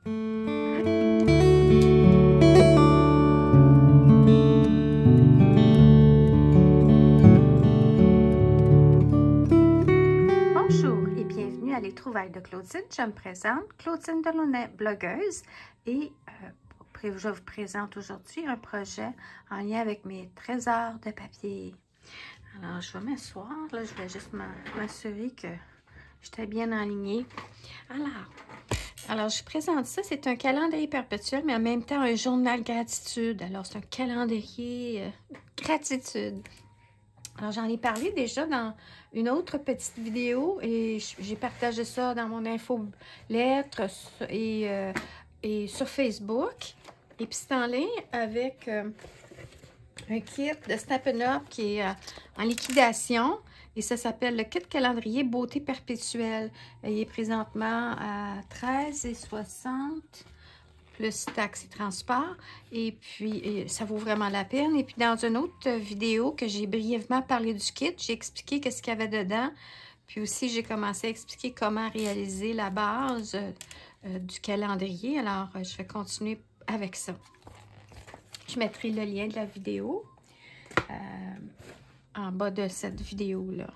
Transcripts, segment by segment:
Bonjour et bienvenue à Les Trouvailles de Claudine. Je me présente, Claudine Delaunay, blogueuse, et je vous présente aujourd'hui un projet en lien avec mes trésors de papier. Alors, je vais m'asseoir, là, je vais juste m'assurer que j'étais bien alignée. Alors, je présente ça, c'est un calendrier perpétuel, mais en même temps un journal gratitude. Alors, c'est un calendrier gratitude. Alors, j'en ai parlé déjà dans une autre petite vidéo et j'ai partagé ça dans mon infolettre et sur Facebook. Et puis, c'est en lien avec un kit de Snap & Up qui est en liquidation. Et ça s'appelle le kit calendrier beauté perpétuelle. Il est présentement à 13,60 $ plus taxes et transport. Et puis, ça vaut vraiment la peine. Et puis, dans une autre vidéo que j'ai brièvement parlé du kit, j'ai expliqué qu'est-ce qu'il y avait dedans. Puis aussi, j'ai commencé à expliquer comment réaliser la base du calendrier. Alors, je vais continuer avec ça. Je mettrai le lien de la vidéo en bas de cette vidéo-là.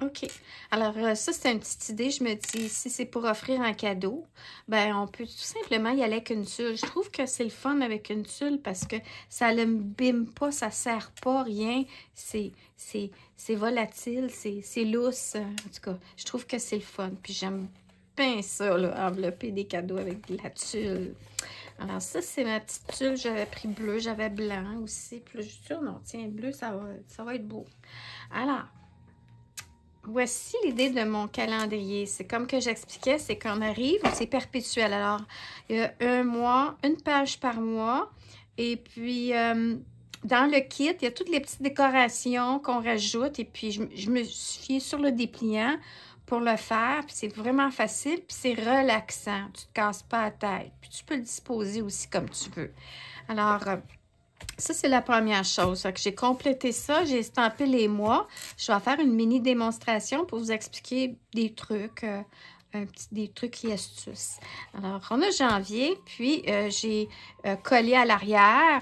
OK. Alors, ça, c'est une petite idée. Je me dis, si c'est pour offrir un cadeau, ben on peut tout simplement y aller avec une tulle. Je trouve que c'est le fun avec une tulle parce que ça ne bime pas, ça ne serre pas, rien. C'est volatile, c'est lousse. En tout cas, je trouve que c'est le fun. Puis j'aime bien ça, là, envelopper des cadeaux avec de la tulle. Alors, ça, c'est ma petite tulle. J'avais pris bleu, j'avais blanc aussi. Puis là, je suis sûre, non, tiens, bleu, ça va être beau. Alors, voici l'idée de mon calendrier. C'est comme que j'expliquais, c'est qu'on arrive, c'est perpétuel. Alors, il y a un mois, une page par mois. Et puis, dans le kit, il y a toutes les petites décorations qu'on rajoute. Et puis, je me suis fiée sur le dépliant pour le faire. Puis, c'est vraiment facile. Puis, c'est relaxant. Tu ne te casses pas la tête. Puis, tu peux le disposer aussi comme tu veux. Alors, ça, c'est la première chose. J'ai complété ça, j'ai estampé les mois. Je vais faire une mini démonstration pour vous expliquer des trucs, des trucs et astuces. Alors, on a janvier, puis j'ai collé à l'arrière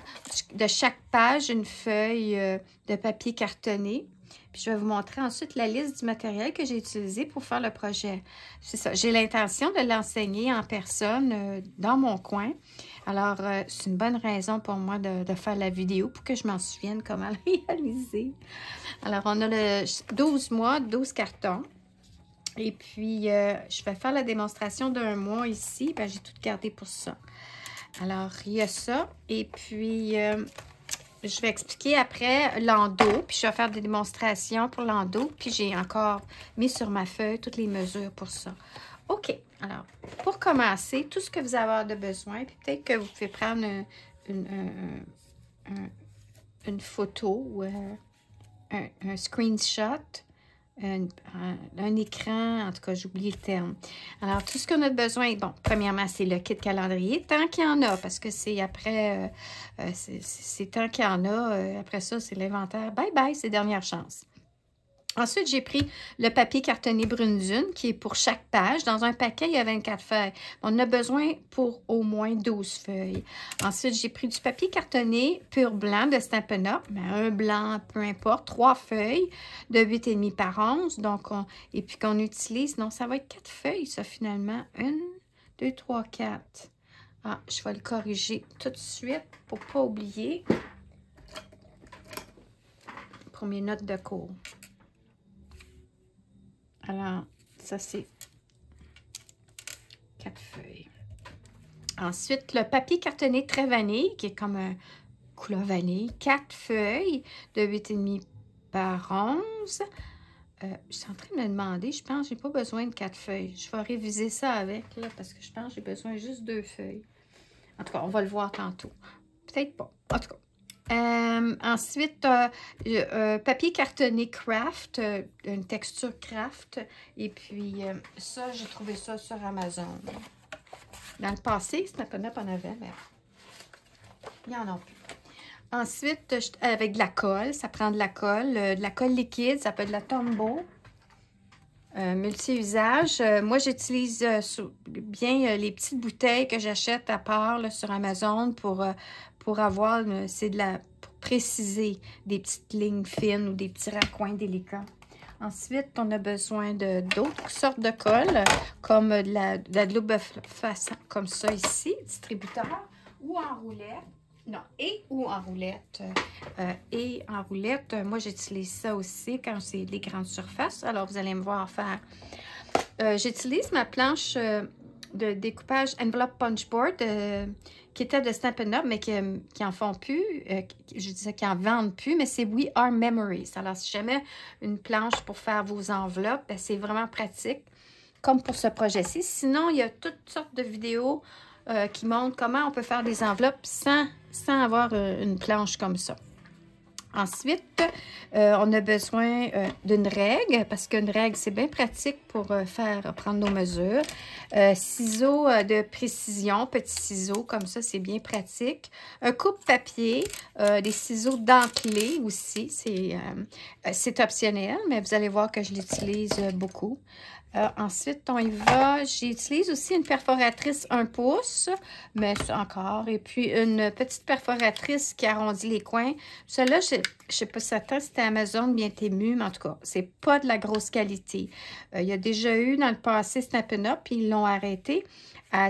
de chaque page une feuille de papier cartonné. Puis, je vais vous montrer ensuite la liste du matériel que j'ai utilisé pour faire le projet. C'est ça, j'ai l'intention de l'enseigner en personne dans mon coin. Alors, c'est une bonne raison pour moi de faire la vidéo pour que je m'en souvienne comment le réaliser. Alors, on a le 12 mois, 12 cartons. Et puis, je vais faire la démonstration d'un mois ici. Ben, j'ai tout gardé pour ça. Alors, il y a ça. Et puis, je vais expliquer après l'endos. Puis, je vais faire des démonstrations pour l'endos. Puis, j'ai encore mis sur ma feuille toutes les mesures pour ça. OK. Alors, pour commencer, tout ce que vous avez besoin, puis peut-être que vous pouvez prendre une photo ou un screenshot, un écran, en tout cas, j'ai oublié le terme. Alors, tout ce qu'on a besoin, bon, premièrement, c'est le kit calendrier, tant qu'il y en a, parce que c'est après, c'est tant qu'il y en a, après ça, c'est l'inventaire. Bye bye, c'est dernière chance. Ensuite, j'ai pris le papier cartonné Brune-Dune qui est pour chaque page. Dans un paquet, il y a 24 feuilles. On a besoin pour au moins 12 feuilles. Ensuite, j'ai pris du papier cartonné pur blanc de Snap & Up, mais un blanc, peu importe, 3 feuilles de 8,5 par 11. Donc, et puis qu'on utilise, non, ça va être 4 feuilles, ça, finalement. 1, 2, 3, 4. Ah, je vais le corriger tout de suite pour ne pas oublier pour mes notes de cours. Alors, ça, c'est 4 feuilles. Ensuite, le papier cartonné très vanille, qui est comme un couleur vanille. 4 feuilles de 8,5 par 11. Je suis en train de me demander, je pense que je n'ai pas besoin de 4 feuilles. Je vais réviser ça avec, là, parce que je pense que j'ai besoin juste 2 feuilles. En tout cas, on va le voir tantôt. Peut-être pas. En tout cas. Ensuite, papier cartonné craft, une texture craft. Et puis, ça, j'ai trouvé ça sur Amazon. Dans le passé, Snap & Up en avait, mais il n'y en a plus. Ensuite, avec de la colle, ça prend de la colle liquide, ça peut être de la Tombow. multi-usage. Moi, j'utilise bien les petites bouteilles que j'achète à part là, sur Amazon pour avoir, pour préciser des petites lignes fines ou des petits raccoins délicats. Ensuite, on a besoin d'autres sortes de colle, comme de la double façon, comme ça ici, distributeur, ou en roulette. Non, ou en roulette. Et en roulette, moi, j'utilise ça aussi quand c'est des grandes surfaces. Alors, vous allez me voir faire. J'utilise ma planche de découpage Envelope Punch Board qui était de Stampin' Up, mais qui en font plus. Je disais qu'ils en vendent plus, mais c'est We Are Memories. Alors, si jamais une planche pour faire vos enveloppes, ben, c'est vraiment pratique, comme pour ce projet-ci. Sinon, il y a toutes sortes de vidéos qui montrent comment on peut faire des enveloppes sans avoir une planche comme ça. Ensuite, on a besoin d'une règle, parce qu'une règle, c'est bien pratique pour prendre nos mesures. Ciseaux de précision, petits ciseaux, comme ça, c'est bien pratique. Un coupe-papier, des ciseaux dentelés aussi, c'est optionnel, mais vous allez voir que je l'utilise beaucoup. Ensuite, on y va. J'utilise aussi une perforatrice 1 pouce, mais encore. Et puis, une petite perforatrice qui arrondit les coins. Celle-là, je ne sais pas si c'était Amazon bien Temu, mais en tout cas, c'est pas de la grosse qualité. Il y a déjà eu dans le passé Stampin' Up, puis ils l'ont arrêté.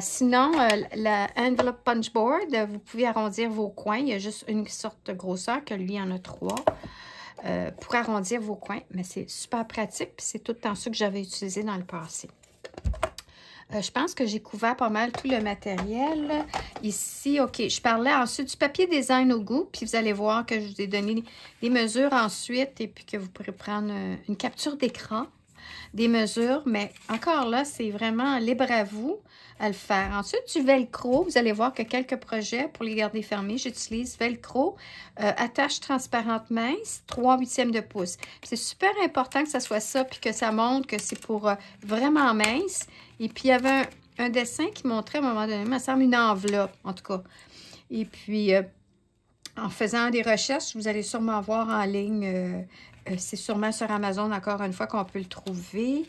Sinon, la Envelope Punch Board, vous pouvez arrondir vos coins. Il y a juste une sorte de grosseur, que lui, il y en a 3. Pour arrondir vos coins, mais c'est super pratique, puis c'est tout le temps ça que j'avais utilisé dans le passé. Je pense que j'ai couvert pas mal tout le matériel. Ici, OK, je parlais ensuite du papier design au goût, puis vous allez voir que je vous ai donné des mesures ensuite, et puis que vous pourrez prendre une capture d'écran des mesures, mais encore là, c'est vraiment libre à vous à le faire. Ensuite, du velcro, vous allez voir que quelques projets, pour les garder fermés, j'utilise velcro, attache transparente mince, 3/8 de pouce. C'est super important que ça soit ça, puis que ça montre que c'est pour vraiment mince. Et puis, il y avait un dessin qui montrait à un moment donné, il me semble une enveloppe, en tout cas. Et puis, en faisant des recherches, vous allez sûrement voir en ligne, c'est sûrement sur Amazon, encore une fois, qu'on peut le trouver.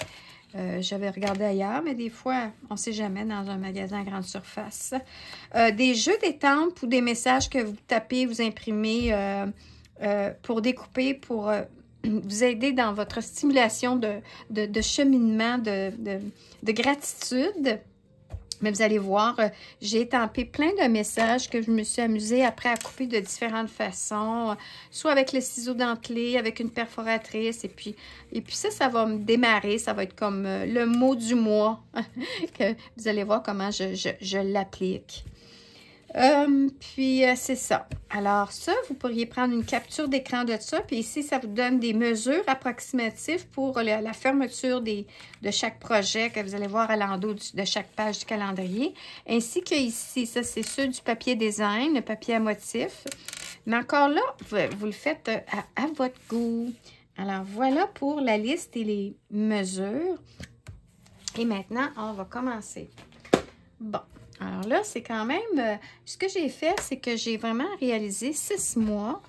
J'avais regardé ailleurs, mais des fois, on ne sait jamais dans un magasin à grande surface. Des jeux d'étampes ou des messages que vous tapez, vous imprimez pour découper, pour vous aider dans votre stimulation de cheminement, de gratitude. Mais vous allez voir, j'ai étampé plein de messages que je me suis amusée après à couper de différentes façons, soit avec le ciseau dentelé, avec une perforatrice, et puis ça va me démarrer, ça va être comme le mot du mois, que vous allez voir comment je l'applique. Puis c'est ça. Alors ça, vous pourriez prendre une capture d'écran de ça. Puis ici, ça vous donne des mesures approximatives pour la fermeture de chaque projet que vous allez voir à l'endos de chaque page du calendrier. Ainsi que ici, ça c'est ceux du papier design, le papier à motif. Mais encore là, vous le faites à votre goût. Alors voilà pour la liste et les mesures. Et maintenant, on va commencer. Bon. Alors là, c'est quand même... ce que j'ai fait, c'est que j'ai vraiment réalisé 6 mois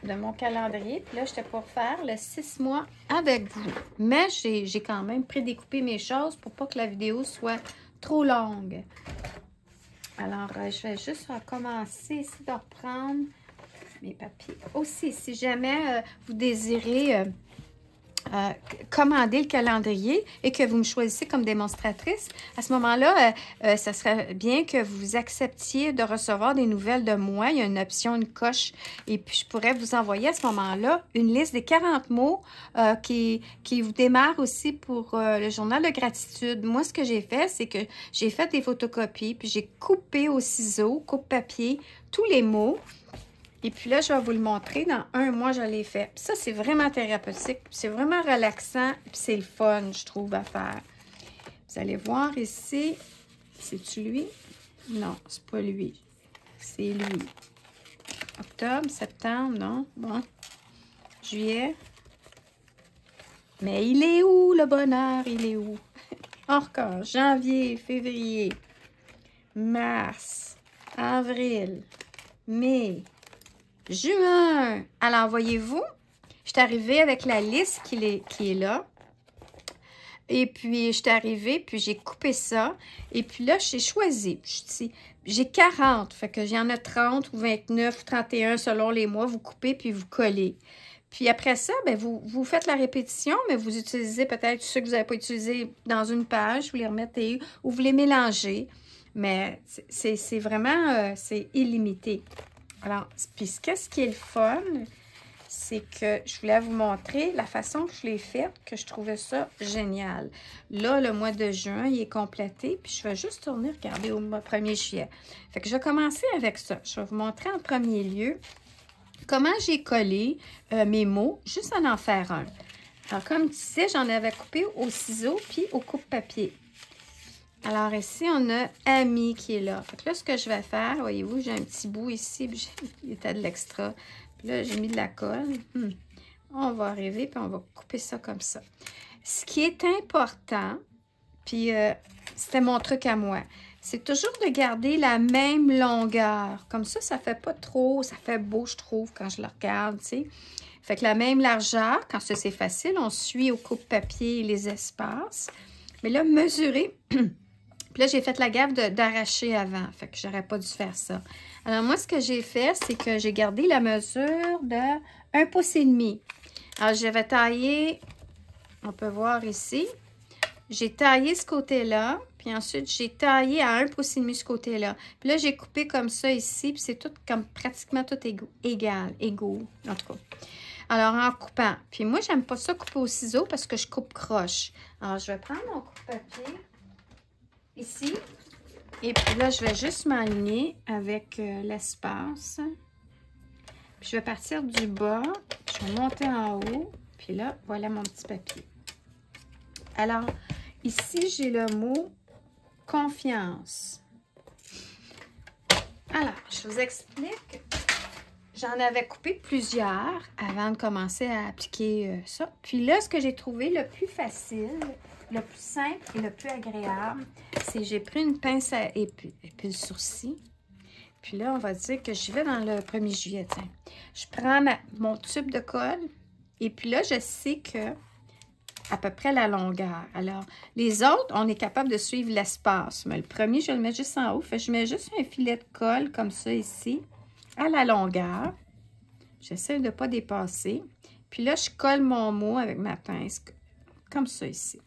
de mon calendrier. Puis là, j'étais pour faire le 6 mois avec vous. Mais j'ai quand même prédécoupé mes choses pour pas que la vidéo soit trop longue. Alors, je vais juste recommencer ici de reprendre mes papiers. Aussi, si jamais vous désirez... commander le calendrier et que vous me choisissez comme démonstratrice, à ce moment-là, ça serait bien que vous acceptiez de recevoir des nouvelles de moi. Il y a une option, une coche, et puis je pourrais vous envoyer à ce moment-là une liste des 40 mots qui vous démarre aussi pour le journal de gratitude. Moi, ce que j'ai fait, c'est que j'ai fait des photocopies, puis j'ai coupé au ciseau, coupe-papier, tous les mots. Et puis là, je vais vous le montrer. Dans 1 mois, je l'ai fait. Puis ça, c'est vraiment thérapeutique. C'est vraiment relaxant. Puis c'est le fun, je trouve, à faire. Vous allez voir ici. C'est-tu lui? Non, c'est pas lui. C'est lui. Octobre, septembre, non? Bon. Juillet. Mais il est où, le bonheur? Il est où? Encore. Janvier, février, mars, avril, mai... Juin! Alors, voyez-vous, je suis arrivée avec la liste qui est là. Et puis, je suis arrivée, puis j'ai coupé ça. Et puis là, j'ai choisi. J'ai 40, fait que j'en ai 30 ou 29 ou 31 selon les mois. Vous coupez, puis vous collez. Puis après ça, ben vous faites la répétition, mais vous utilisez peut-être ceux que vous n'avez pas utilisés dans une page, vous les remettez ou vous les mélangez. Mais c'est vraiment, c'est illimité. Alors, puis qu'est-ce qui est le fun, c'est que je voulais vous montrer la façon que je l'ai faite, que je trouvais ça génial. Là, le mois de juin, il est complété, puis je vais juste tourner, regarder au 1er juillet. Fait que je vais commencer avec ça. Je vais vous montrer en premier lieu comment j'ai collé mes mots, juste en faire un. Alors, comme tu sais, j'en avais coupé au ciseau puis au coupe-papier. Alors, ici, on a Ami qui est là. Fait que là, ce que je vais faire, voyez-vous, j'ai un petit bout ici, puis il était de l'extra. Puis là, j'ai mis de la colle. On va arriver, puis on va couper ça comme ça. Ce qui est important, puis c'était mon truc à moi, c'est toujours de garder la même longueur. Comme ça fait pas trop, ça fait beau, je trouve, quand je le regarde, tu sais. Fait que la même largeur, quand ça c'est facile, on suit au coupe-papier les espaces. Mais là, mesurer. Puis là, j'ai fait la gaffe d'arracher avant. Fait que j'aurais pas dû faire ça. Alors, moi, ce que j'ai fait, c'est que j'ai gardé la mesure de 1,5 pouce. Alors, j'avais taillé, on peut voir ici, j'ai taillé ce côté-là. Puis ensuite, j'ai taillé à 1,5 pouce ce côté-là. Puis là, j'ai coupé comme ça ici. Puis c'est tout comme pratiquement tout égaux, en tout cas. Alors, en coupant. Puis moi, j'aime pas ça couper au ciseau parce que je coupe croche. Alors, je vais prendre mon coupe-papier ici. Et puis là, je vais juste m'aligner avec l'espace. Puis je vais partir du bas. Je vais monter en haut. Puis là, voilà mon petit papier. Alors, ici, j'ai le mot confiance. Alors, je vous explique. J'en avais coupé plusieurs avant de commencer à appliquer ça. Puis là, ce que j'ai trouvé le plus facile, le plus simple et le plus agréable, c'est j'ai pris une pince à épiles-sourcils. Puis là, on va dire que j'y vais dans le 1er juillet. Tiens. Je prends mon tube de colle et puis là, je sais que à peu près la longueur. Alors, les autres, on est capable de suivre l'espace. Mais le premier, je le mets juste en haut. Fait que je mets juste un filet de colle comme ça ici, à la longueur. J'essaie de ne pas dépasser. Puis là, je colle mon mot avec ma pince, comme ça ici.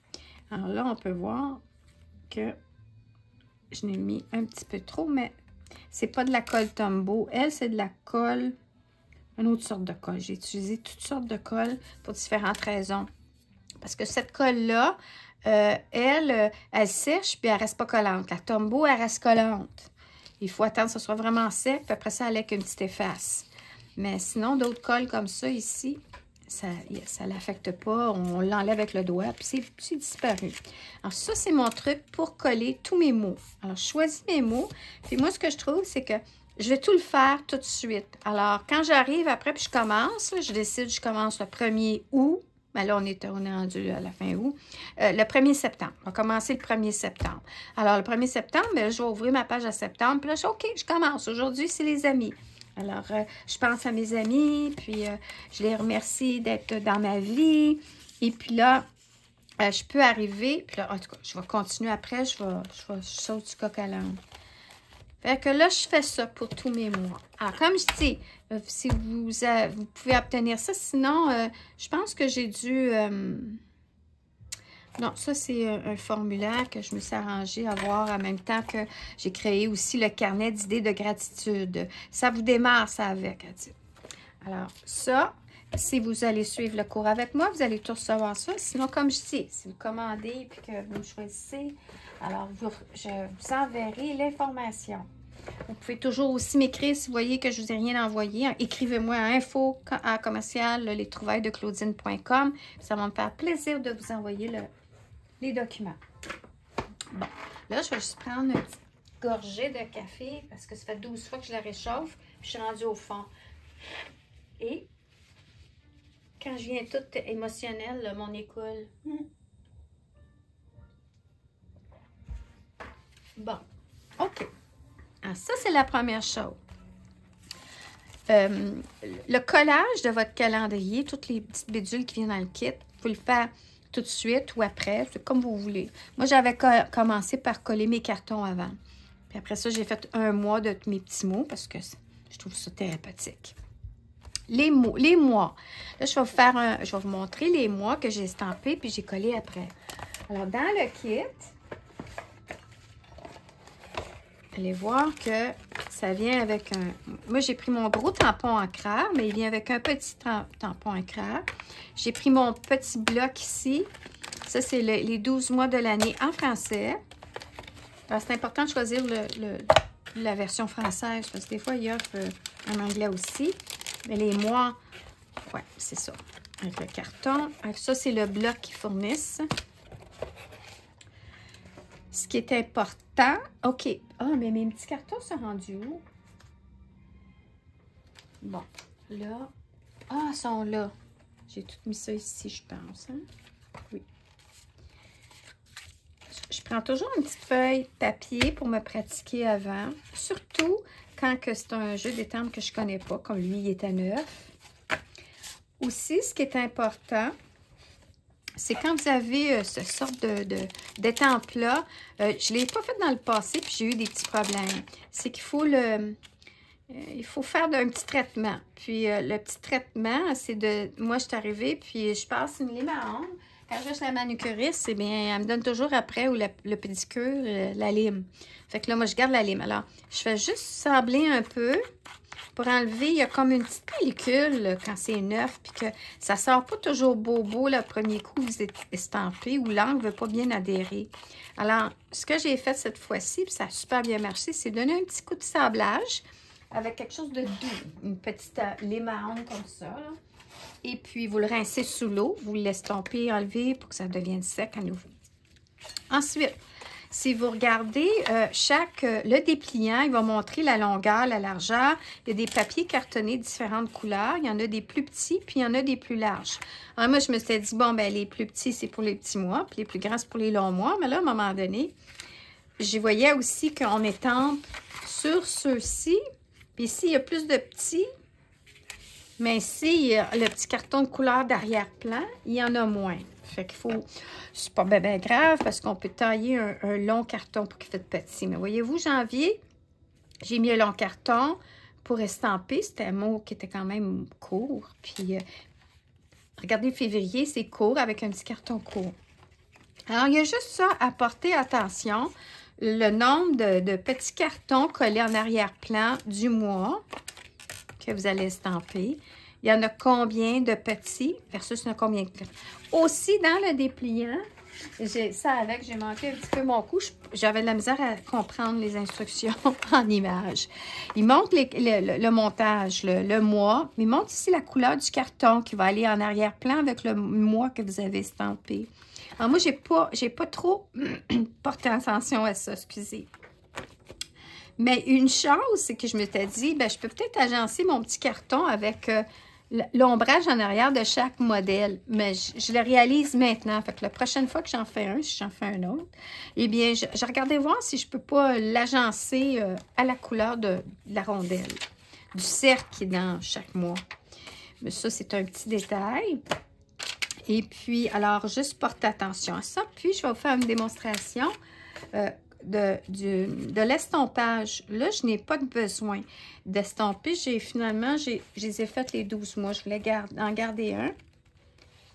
Alors là, on peut voir que je n'ai mis un petit peu trop, mais c'est pas de la colle Tombow. Elle, c'est de la colle, une autre sorte de colle. J'ai utilisé toutes sortes de colles pour différentes raisons. Parce que cette colle-là, elle sèche, puis elle reste pas collante. La Tombow, elle reste collante. Il faut attendre que ce soit vraiment sec, puis après ça, elle avec une petite efface. Mais sinon, d'autres colles comme ça ici, ça ne l'affecte pas. On l'enlève avec le doigt, puis c'est disparu. Alors ça, c'est mon truc pour coller tous mes mots. Alors, je choisis mes mots. Puis moi, ce que je trouve, c'est que je vais tout le faire tout de suite. Alors, quand j'arrive après, puis je commence, là, je décide, je commence le 1er août. Ben là, on est rendu à la fin août. Le 1er septembre. On va commencer le 1er septembre. Alors, le 1er septembre, ben, je vais ouvrir ma page à septembre. Puis là, je dis, OK, je commence. Aujourd'hui, c'est les amis. Alors, je pense à mes amis, puis je les remercie d'être dans ma vie. Et puis là, je peux arriver. Puis là, en tout cas, je vais continuer après. Je saute du coq à l'âne. Fait que là, je fais ça pour tous mes mois. Alors, comme je dis, si vous pouvez obtenir ça. Sinon, je pense que j'ai dû... non, ça, c'est un formulaire que je me suis arrangé à voir en même temps que j'ai créé aussi le carnet d'idées de gratitude. Ça vous démarre, ça, avec. Alors, ça, si vous allez suivre le cours avec moi, vous allez tout recevoir ça. Sinon, comme je dis, si vous commandez et que vous me choisissez, alors je vous enverrai l'information. Vous pouvez toujours aussi m'écrire si vous voyez que je ne vous ai rien envoyé. Écrivez-moi à info@commercial-lestrouvaillesdeclaudyne.com. Ça va me faire plaisir de vous envoyer les documents. Bon. Là, je vais juste prendre une petite gorgée de café parce que ça fait 12 fois que je la réchauffe. Puis je suis rendue au fond. Et quand je viens toute émotionnelle, là, mon école. Bon. OK. Alors, ça, c'est la première chose. Le collage de votre calendrier, toutes les petites bidules qui viennent dans le kit, vous pouvez le faire tout de suite ou après, c'est comme vous voulez. Moi, j'avais commencé par coller mes cartons avant. Puis après ça, j'ai fait un mois de mes petits mots parce que je trouve ça thérapeutique. Les mois. Là, je vais vous montrer les mois que j'ai estampés puis j'ai collé après. Alors, dans le kit, allez voir que ça vient avec un... Moi, j'ai pris mon gros tampon encreur, mais il vient avec un petit tampon encreur. J'ai pris mon petit bloc ici. Ça, c'est les 12 mois de l'année en français. C'est important de choisir la version française, parce que des fois, il offre en anglais aussi. Mais les mois, ouais, c'est ça. Avec le carton. Ça, c'est le bloc qu'ils fournissent. Ce qui est important... OK. Ah, mais mes petits cartons sont rendus où? Bon, là... Ah, ils sont là. J'ai tout mis ça ici, je pense. Hein? Oui. Je prends toujours une petite feuille papier pour me pratiquer avant. Surtout quand c'est un jeu d'étampes que je ne connais pas, comme lui, il est à neuf. Aussi, ce qui est important, c'est quand vous avez ce sorte d'étampe-là, je ne l'ai pas fait dans le passé, puis j'ai eu des petits problèmes. C'est qu'il faut il faut faire un petit traitement. Puis le petit traitement, c'est de... Moi, je suis arrivée, puis je passe une lime à ongles. Quand je vais chez la manucuriste, eh bien, elle me donne toujours après, ou le pédicure, la lime. Fait que là, moi, je garde la lime. Alors, je fais juste sabler un peu pour enlever. Il y a comme une petite pellicule là, quand c'est neuf, puis que ça sort pas toujours beau le premier coup, vous êtes estampé, ou l'angle ne veut pas bien adhérer. Alors, ce que j'ai fait cette fois-ci, puis ça a super bien marché, c'est donner un petit coup de sablage avec quelque chose de doux. Une petite lime à ongles comme ça, là. Et puis, vous le rincez sous l'eau. Vous le l'estompez, enlevez pour que ça devienne sec à nouveau. Ensuite, si vous regardez le dépliant, il va montrer la longueur, la largeur. Il y a des papiers cartonnés de différentes couleurs. Il y en a des plus petits, puis il y en a des plus larges. Alors, moi, je me suis dit, bon, ben les plus petits, c'est pour les petits mois, puis les plus grands, c'est pour les longs mois. Mais là, à un moment donné, je voyais aussi qu'on étampe sur ceux-ci. Puis ici, il y a plus de petits. Mais ici, le petit carton de couleur d'arrière-plan, il y en a moins. Fait qu'il faut... C'est pas bien grave parce qu'on peut tailler un long carton pour qu'il fasse petit. Mais voyez-vous, janvier, j'ai mis un long carton pour estamper. C'était un mot qui était quand même court. Puis, regardez, février, c'est court avec un petit carton court. Alors, il y a juste ça à porter attention. Le nombre de petits cartons collés en arrière-plan du mois que vous allez estamper. Il y en a combien de petits versus il y en a combien de grands. Aussi, dans le dépliant, ça avec, j'ai manqué un petit peu mon coup. J'avais de la misère à comprendre les instructions en images. Il montre le montage, le mois, mais il montre ici la couleur du carton qui va aller en arrière-plan avec le mois que vous avez estampé. Alors moi, j'ai pas trop porté attention à ça, excusez. Mais une chose, c'est que je m'étais dit, ben, je peux peut-être agencer mon petit carton avec l'ombrage en arrière de chaque modèle. Mais je le réalise maintenant. Fait que la prochaine fois que j'en fais un, si j'en fais un autre, eh bien, je regardais voir si je peux pas l'agencer à la couleur de la rondelle, du cercle qui est dans chaque mois. Mais ça, c'est un petit détail. Et puis, alors, juste porte attention à ça. Puis, je vais vous faire une démonstration de l'estompage. Là, je n'ai pas de besoin d'estomper. Finalement, je les ai faites les 12 mois. Je voulais en garder un.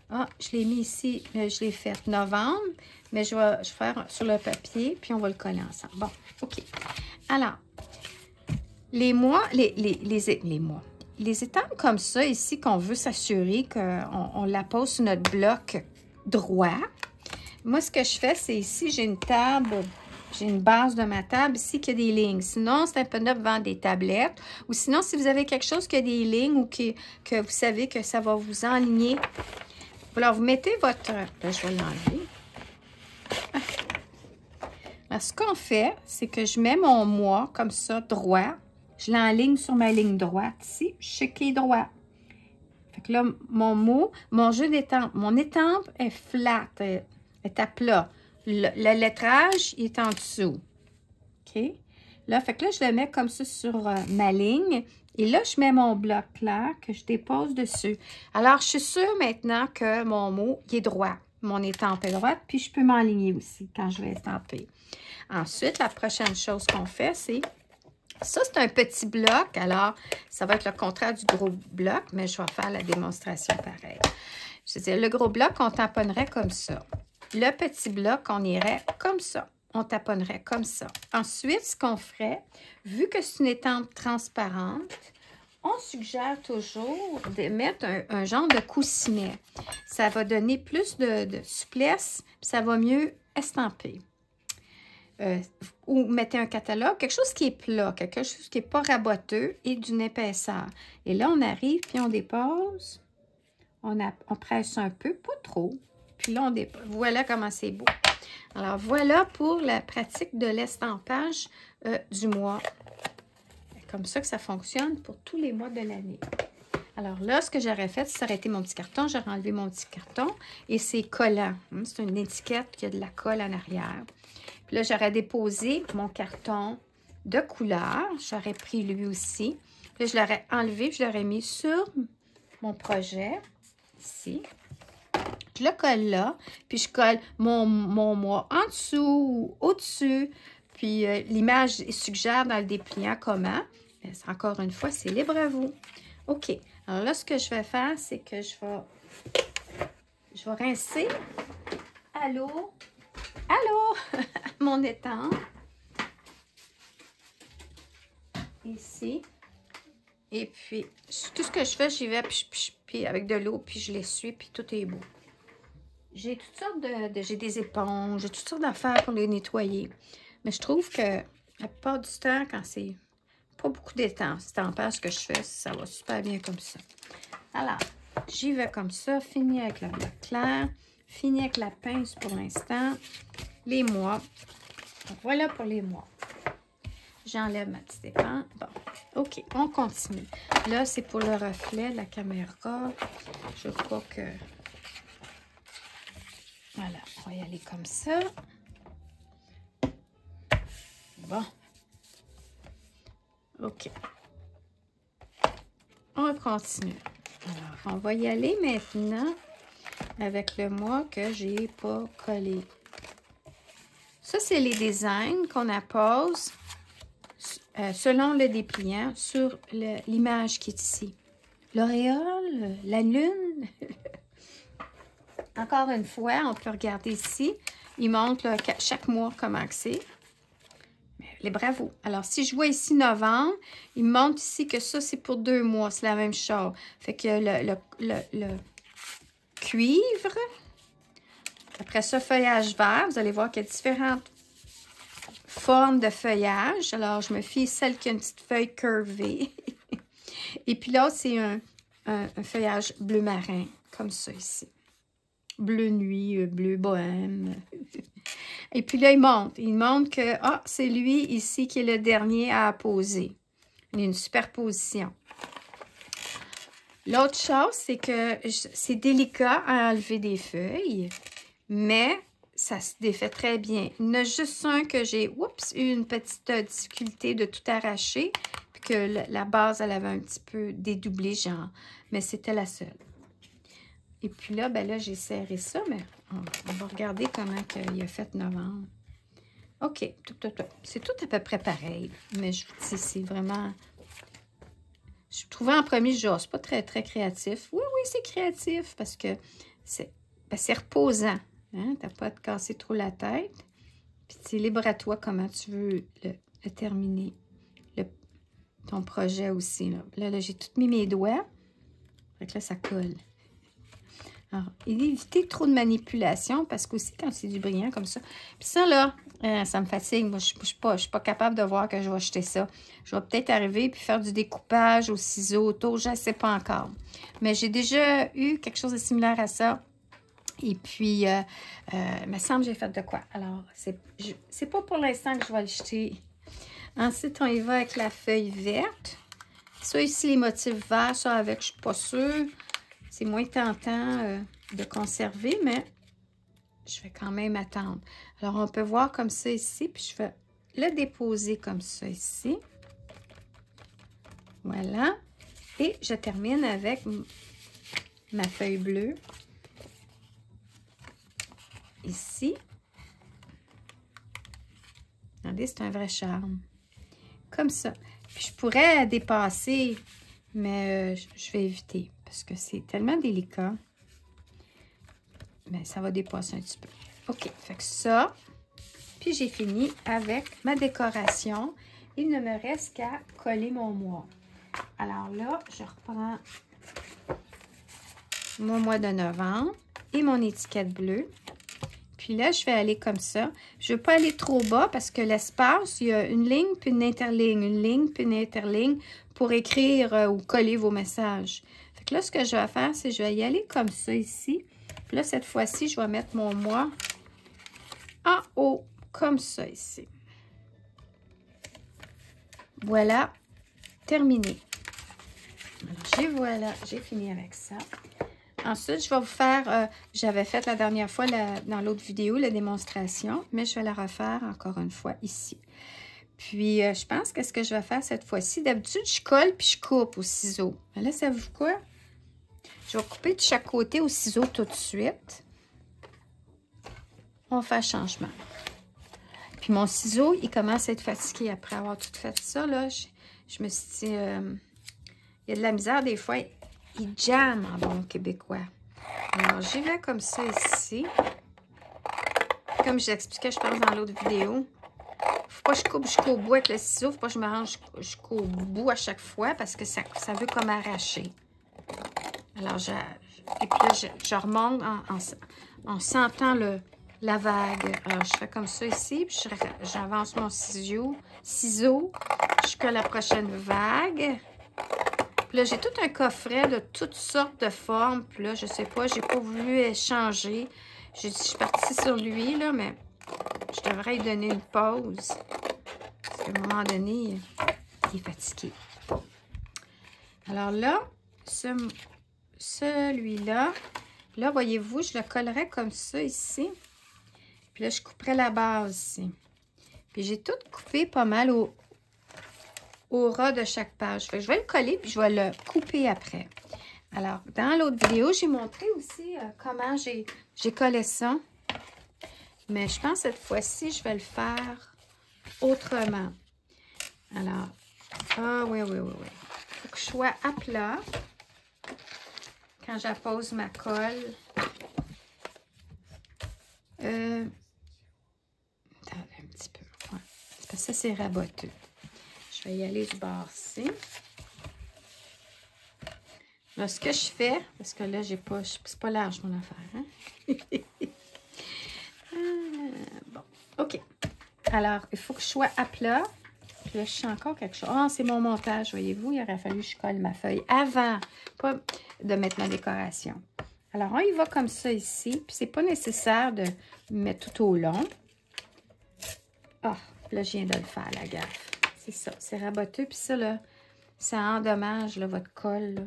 Ah, je l'ai mis ici. Je l'ai fait novembre. Mais je vais faire sur le papier. Puis, on va le coller ensemble. Bon, OK. Alors, les mois, les mois. Les étampes comme ça, ici, qu'on veut s'assurer qu'on la pose sur notre bloc droit. Moi, ce que je fais, c'est ici, j'ai une table, j'ai une base de ma table ici qui a des lignes. Sinon, c'est un peu neuf vendre des tablettes. Ou sinon, si vous avez quelque chose qui a des lignes ou que vous savez que ça va vous enligner. Alors, vous mettez votre... Là, je vais l'enlever. Alors, ce qu'on fait, c'est que je mets mon mois comme ça, droit. Je l'enligne sur ma ligne droite ici. Je sais qu'il est droit. Fait que là, mon jeu d'étampe, mon étampe est flat, est à plat. Le lettrage il est en dessous. OK? Là, fait que là, je le mets comme ça sur ma ligne. Et là, je mets mon bloc clair que je dépose dessus. Alors, je suis sûre maintenant que mon mot, il est droit. mon étampe est droite, puis je peux m'enligner aussi quand je vais estamper. Ensuite, la prochaine chose qu'on fait, c'est... Ça, c'est un petit bloc. Alors, ça va être le contraire du gros bloc, mais je vais faire la démonstration pareil. Je veux dire, le gros bloc, on tamponnerait comme ça. Le petit bloc, on irait comme ça. On taponnerait comme ça. Ensuite, ce qu'on ferait, vu que c'est une étampe transparente, on suggère toujours de mettre un genre de coussinet. Ça va donner plus de souplesse, puis ça va mieux estamper. Ou mettez un catalogue, quelque chose qui est plat, quelque chose qui n'est pas raboteux et d'une épaisseur. Et là, on arrive, puis on dépose. On presse un peu, pas trop. Puis là, on dépose. Voilà comment c'est beau. Alors, voilà pour la pratique de l'estampage du mois. Comme ça que ça fonctionne pour tous les mois de l'année. Alors là, ce que j'aurais fait, ça aurait été mon petit carton. J'aurais enlevé mon petit carton et c'est collant. C'est une étiquette qui a de la colle en arrière. Puis là, j'aurais déposé mon carton de couleur. J'aurais pris lui aussi. Puis là, je l'aurais enlevé, je l'aurais mis sur mon projet, ici. Je le colle là, puis je colle mon mois en dessous, au-dessus. Puis l'image suggère dans le dépliant comment. Mais encore une fois, c'est libre à vous. OK. Alors là, ce que je vais faire, c'est que je vais rincer à l'eau. Allô? Mon étampe. Ici. Et puis, tout ce que je fais, j'y vais, puis avec de l'eau, puis je l'essuie, puis tout est beau. J'ai toutes sortes j'ai des éponges, j'ai toutes sortes d'affaires pour les nettoyer. Mais je trouve que la plupart du temps, quand c'est pas beaucoup d'estampage que je fais, ça va super bien comme ça. Alors, j'y vais comme ça, fini avec le bloc clair, fini avec la pince pour l'instant. Les mois. Voilà pour les mois. J'enlève ma petite épingle. Bon, OK, on continue. Là, c'est pour le reflet de la caméra. Je crois que... Voilà, on va y aller comme ça. Bon. OK. On continue. Alors, on va y aller maintenant avec le mois que j'ai pas collé. Ça, c'est les designs qu'on appose selon le dépliant sur l'image qui est ici. L'auréole, la lune. Encore une fois, on peut regarder ici. Il montre là, chaque mois comment c'est. Les bravo. Alors, si je vois ici novembre, il me montre ici que ça, c'est pour 2 mois. C'est la même chose. Fait que le cuivre. Après ça, feuillage vert. Vous allez voir qu'il y a différentes formes de feuillage. Alors, je me fie celle qui a une petite feuille curvée. Et puis l'autre, c'est un feuillage bleu marin, comme ça ici. Bleu nuit, bleu bohème. Et puis là, il montre que c'est lui ici qui est le dernier à apposer. Il y a une superposition. L'autre chose, c'est que c'est délicat à enlever des feuilles, mais ça se défait très bien. Il y en a juste un que j'ai eu une petite difficulté de tout arracher, puis que la base, elle avait un petit peu dédoublé, genre, mais c'était la seule. Et puis là, ben là, j'ai serré ça, mais on va regarder comment il a fait novembre. OK, c'est tout à peu près pareil, mais je vous dis, c'est vraiment... Je trouvais en premier, c'est pas très, très créatif. Oui, c'est créatif parce que c'est reposant. Hein? Tu n'as pas à te casser trop la tête. Puis c'est libre à toi comment tu veux le terminer. Ton projet aussi. Là j'ai tout mis mes doigts. Fait que là, ça colle. Alors, évitez trop de manipulation parce qu'aussi, quand c'est du brillant comme ça. Puis ça, là, ça me fatigue. Moi, je ne suis pas capable de voir que je vais acheter ça. Je vais peut-être arriver puis faire du découpage au ciseau, autour, je ne sais pas encore. Mais j'ai déjà eu quelque chose de similaire à ça. Et puis, il me semble que j'ai fait de quoi. Alors, c'est pas pour l'instant que je vais le jeter. Ensuite, on y va avec la feuille verte. Ça, ici, les motifs verts, ça avec, je ne suis pas sûre. C'est moins tentant de conserver, mais je vais quand même attendre. Alors, on peut voir comme ça ici, puis je vais le déposer comme ça ici. Voilà. Et je termine avec ma feuille bleue. ici. Regardez, c'est un vrai charme. Comme ça. Puis je pourrais dépasser, mais je vais éviter parce que c'est tellement délicat. Mais ça va dépasser un petit peu. OK, fait que ça. Puis j'ai fini avec ma décoration. Il ne me reste qu'à coller mon mois. Alors là, je reprends mon mois de novembre et mon étiquette bleue. Puis là, je vais aller comme ça. Je ne veux pas aller trop bas parce que l'espace, il y a une ligne puis une interligne, une ligne puis une interligne pour écrire ou coller vos messages. Fait que là, ce que je vais faire, c'est que je vais y aller comme ça ici. Puis là, cette fois-ci, je vais mettre mon mois en haut, comme ça ici. Voilà, terminé. Alors, voilà, j'ai fini avec ça. Ensuite, je vais vous faire, j'avais fait la dernière fois dans l'autre vidéo, la démonstration, mais je vais la refaire encore une fois ici. Puis, je pense que ce que je vais faire cette fois-ci, d'habitude, je colle puis je coupe au ciseau. Mais là, savez-vous quoi? Je vais couper de chaque côté au ciseau tout de suite. On va faire changement. Puis, mon ciseau, il commence à être fatigué après avoir tout fait ça. Là, je me suis dit, il y a de la misère des fois. Il jamme en bon québécois. Alors, j'y vais comme ça ici. Comme je l'expliquais, je pense, dans l'autre vidéo. Faut pas que je coupe jusqu'au bout avec le ciseau. Faut pas que je me rende jusqu'au bout à chaque fois parce que ça veut comme arracher. Alors, et puis là, je remonte en sentant la vague. Alors, je fais comme ça ici. Puis j'avance mon ciseau. Jusqu'à la prochaine vague. Puis là, j'ai tout un coffret de toutes sortes de formes. Puis là, je sais pas, j'ai pas voulu changer. Je suis partie sur lui, là, mais je devrais lui donner une pause. Parce qu'à un moment donné, il est fatigué. Alors là, celui-là, là, voyez-vous, je le collerai comme ça ici. Puis là, je couperai la base ici. Puis j'ai tout coupé pas mal au ras de chaque page. Fait que je vais le coller puis je vais le couper après. Alors, dans l'autre vidéo, j'ai montré aussi comment j'ai collé ça. Mais je pense que cette fois-ci, je vais le faire autrement. Alors, oui. Il faut que je sois à plat quand j'appose ma colle. Attendez un petit peu. Ouais. Parce que ça, c'est raboteux. Je vais y aller du bord-ci. Là, ce que je fais, parce que là, j'ai pas, c'est pas large mon affaire. Hein? Bon, OK. Alors, il faut que je sois à plat. Puis là, je sens encore quelque chose. Ah, c'est mon montage, voyez-vous. Il aurait fallu que je colle ma feuille avant, pas de mettre ma décoration. Alors, on y va comme ça ici. Puis, c'est pas nécessaire de mettre tout au long. Ah, là, je viens de le faire, la gaffe. C'est ça, c'est raboteux. Puis ça, là, ça endommage, là, votre colle, là.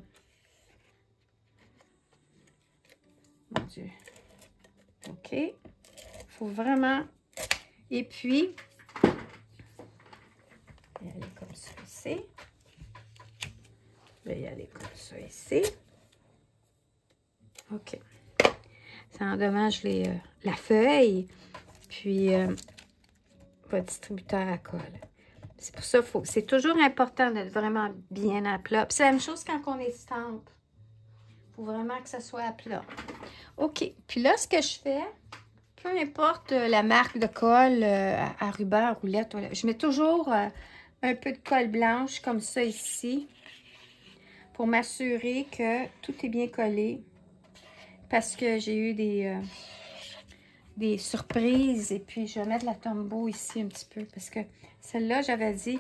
Mon Dieu. OK. Il faut vraiment... Et puis, je vais y aller comme ça ici. Je vais y aller comme ça ici. OK. Ça endommage la feuille. Puis, votre distributeur à colle. C'est pour ça, c'est toujours important d'être vraiment bien à plat. Puis c'est la même chose quand on estampe. Il faut vraiment que ça soit à plat. OK. Puis là, ce que je fais, peu importe la marque de colle à ruban, à roulette, je mets toujours un peu de colle blanche comme ça ici pour m'assurer que tout est bien collé. Parce que j'ai eu des surprises. Et puis, je vais mettre la Tombow ici un petit peu. Parce que celle-là, j'avais dit,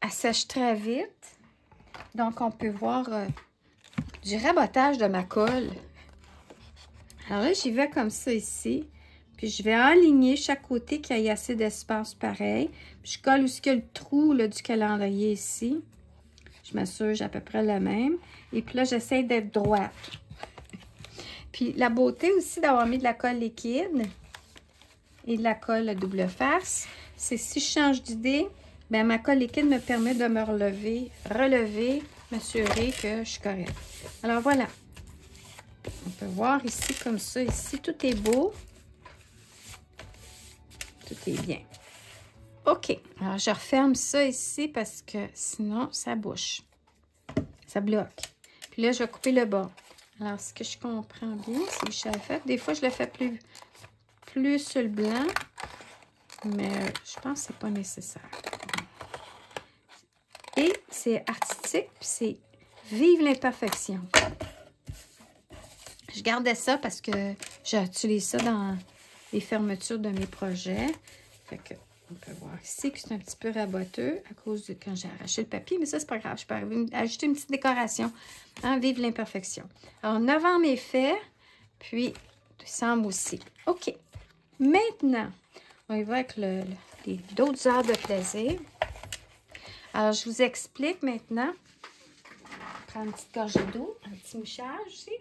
elle sèche très vite. Donc, on peut voir du rabotage de ma colle. Alors là, j'y vais comme ça ici. Puis, je vais aligner chaque côté qu'il y ait assez d'espace pareil. Puis, je colle aussi le trou là, du calendrier ici. Je m'assure, j'ai à peu près le même. Et puis là, j'essaie d'être droite. Puis la beauté aussi d'avoir mis de la colle liquide et de la colle à double face, c'est si je change d'idée, bien ma colle liquide me permet de me relever, m'assurer que je suis correcte. Alors voilà. On peut voir ici comme ça, ici tout est beau. Tout est bien. OK. Alors, je referme ça ici parce que sinon, ça bouche. Ça bloque. Puis là, je vais couper le bas. Alors, ce que je comprends bien, c'est que je l'ai fait. Des fois, je le fais plus sur le blanc. Mais je pense que c'est pas nécessaire. Et c'est artistique, puis c'est vive l'imperfection. Je gardais ça parce que j'utilise ça dans les fermetures de mes projets. Fait que on peut voir ici que c'est un petit peu raboteux à cause de quand j'ai arraché le papier, mais ça, c'est pas grave. Je peux ajouter une petite décoration. Hein, vive l'imperfection. Alors, novembre est fait, puis décembre aussi. OK. Maintenant, on y va avec d'autres heures de plaisir. Alors, je vous explique maintenant. Je prends une petite gorgée d'eau, un petit mouchage ici.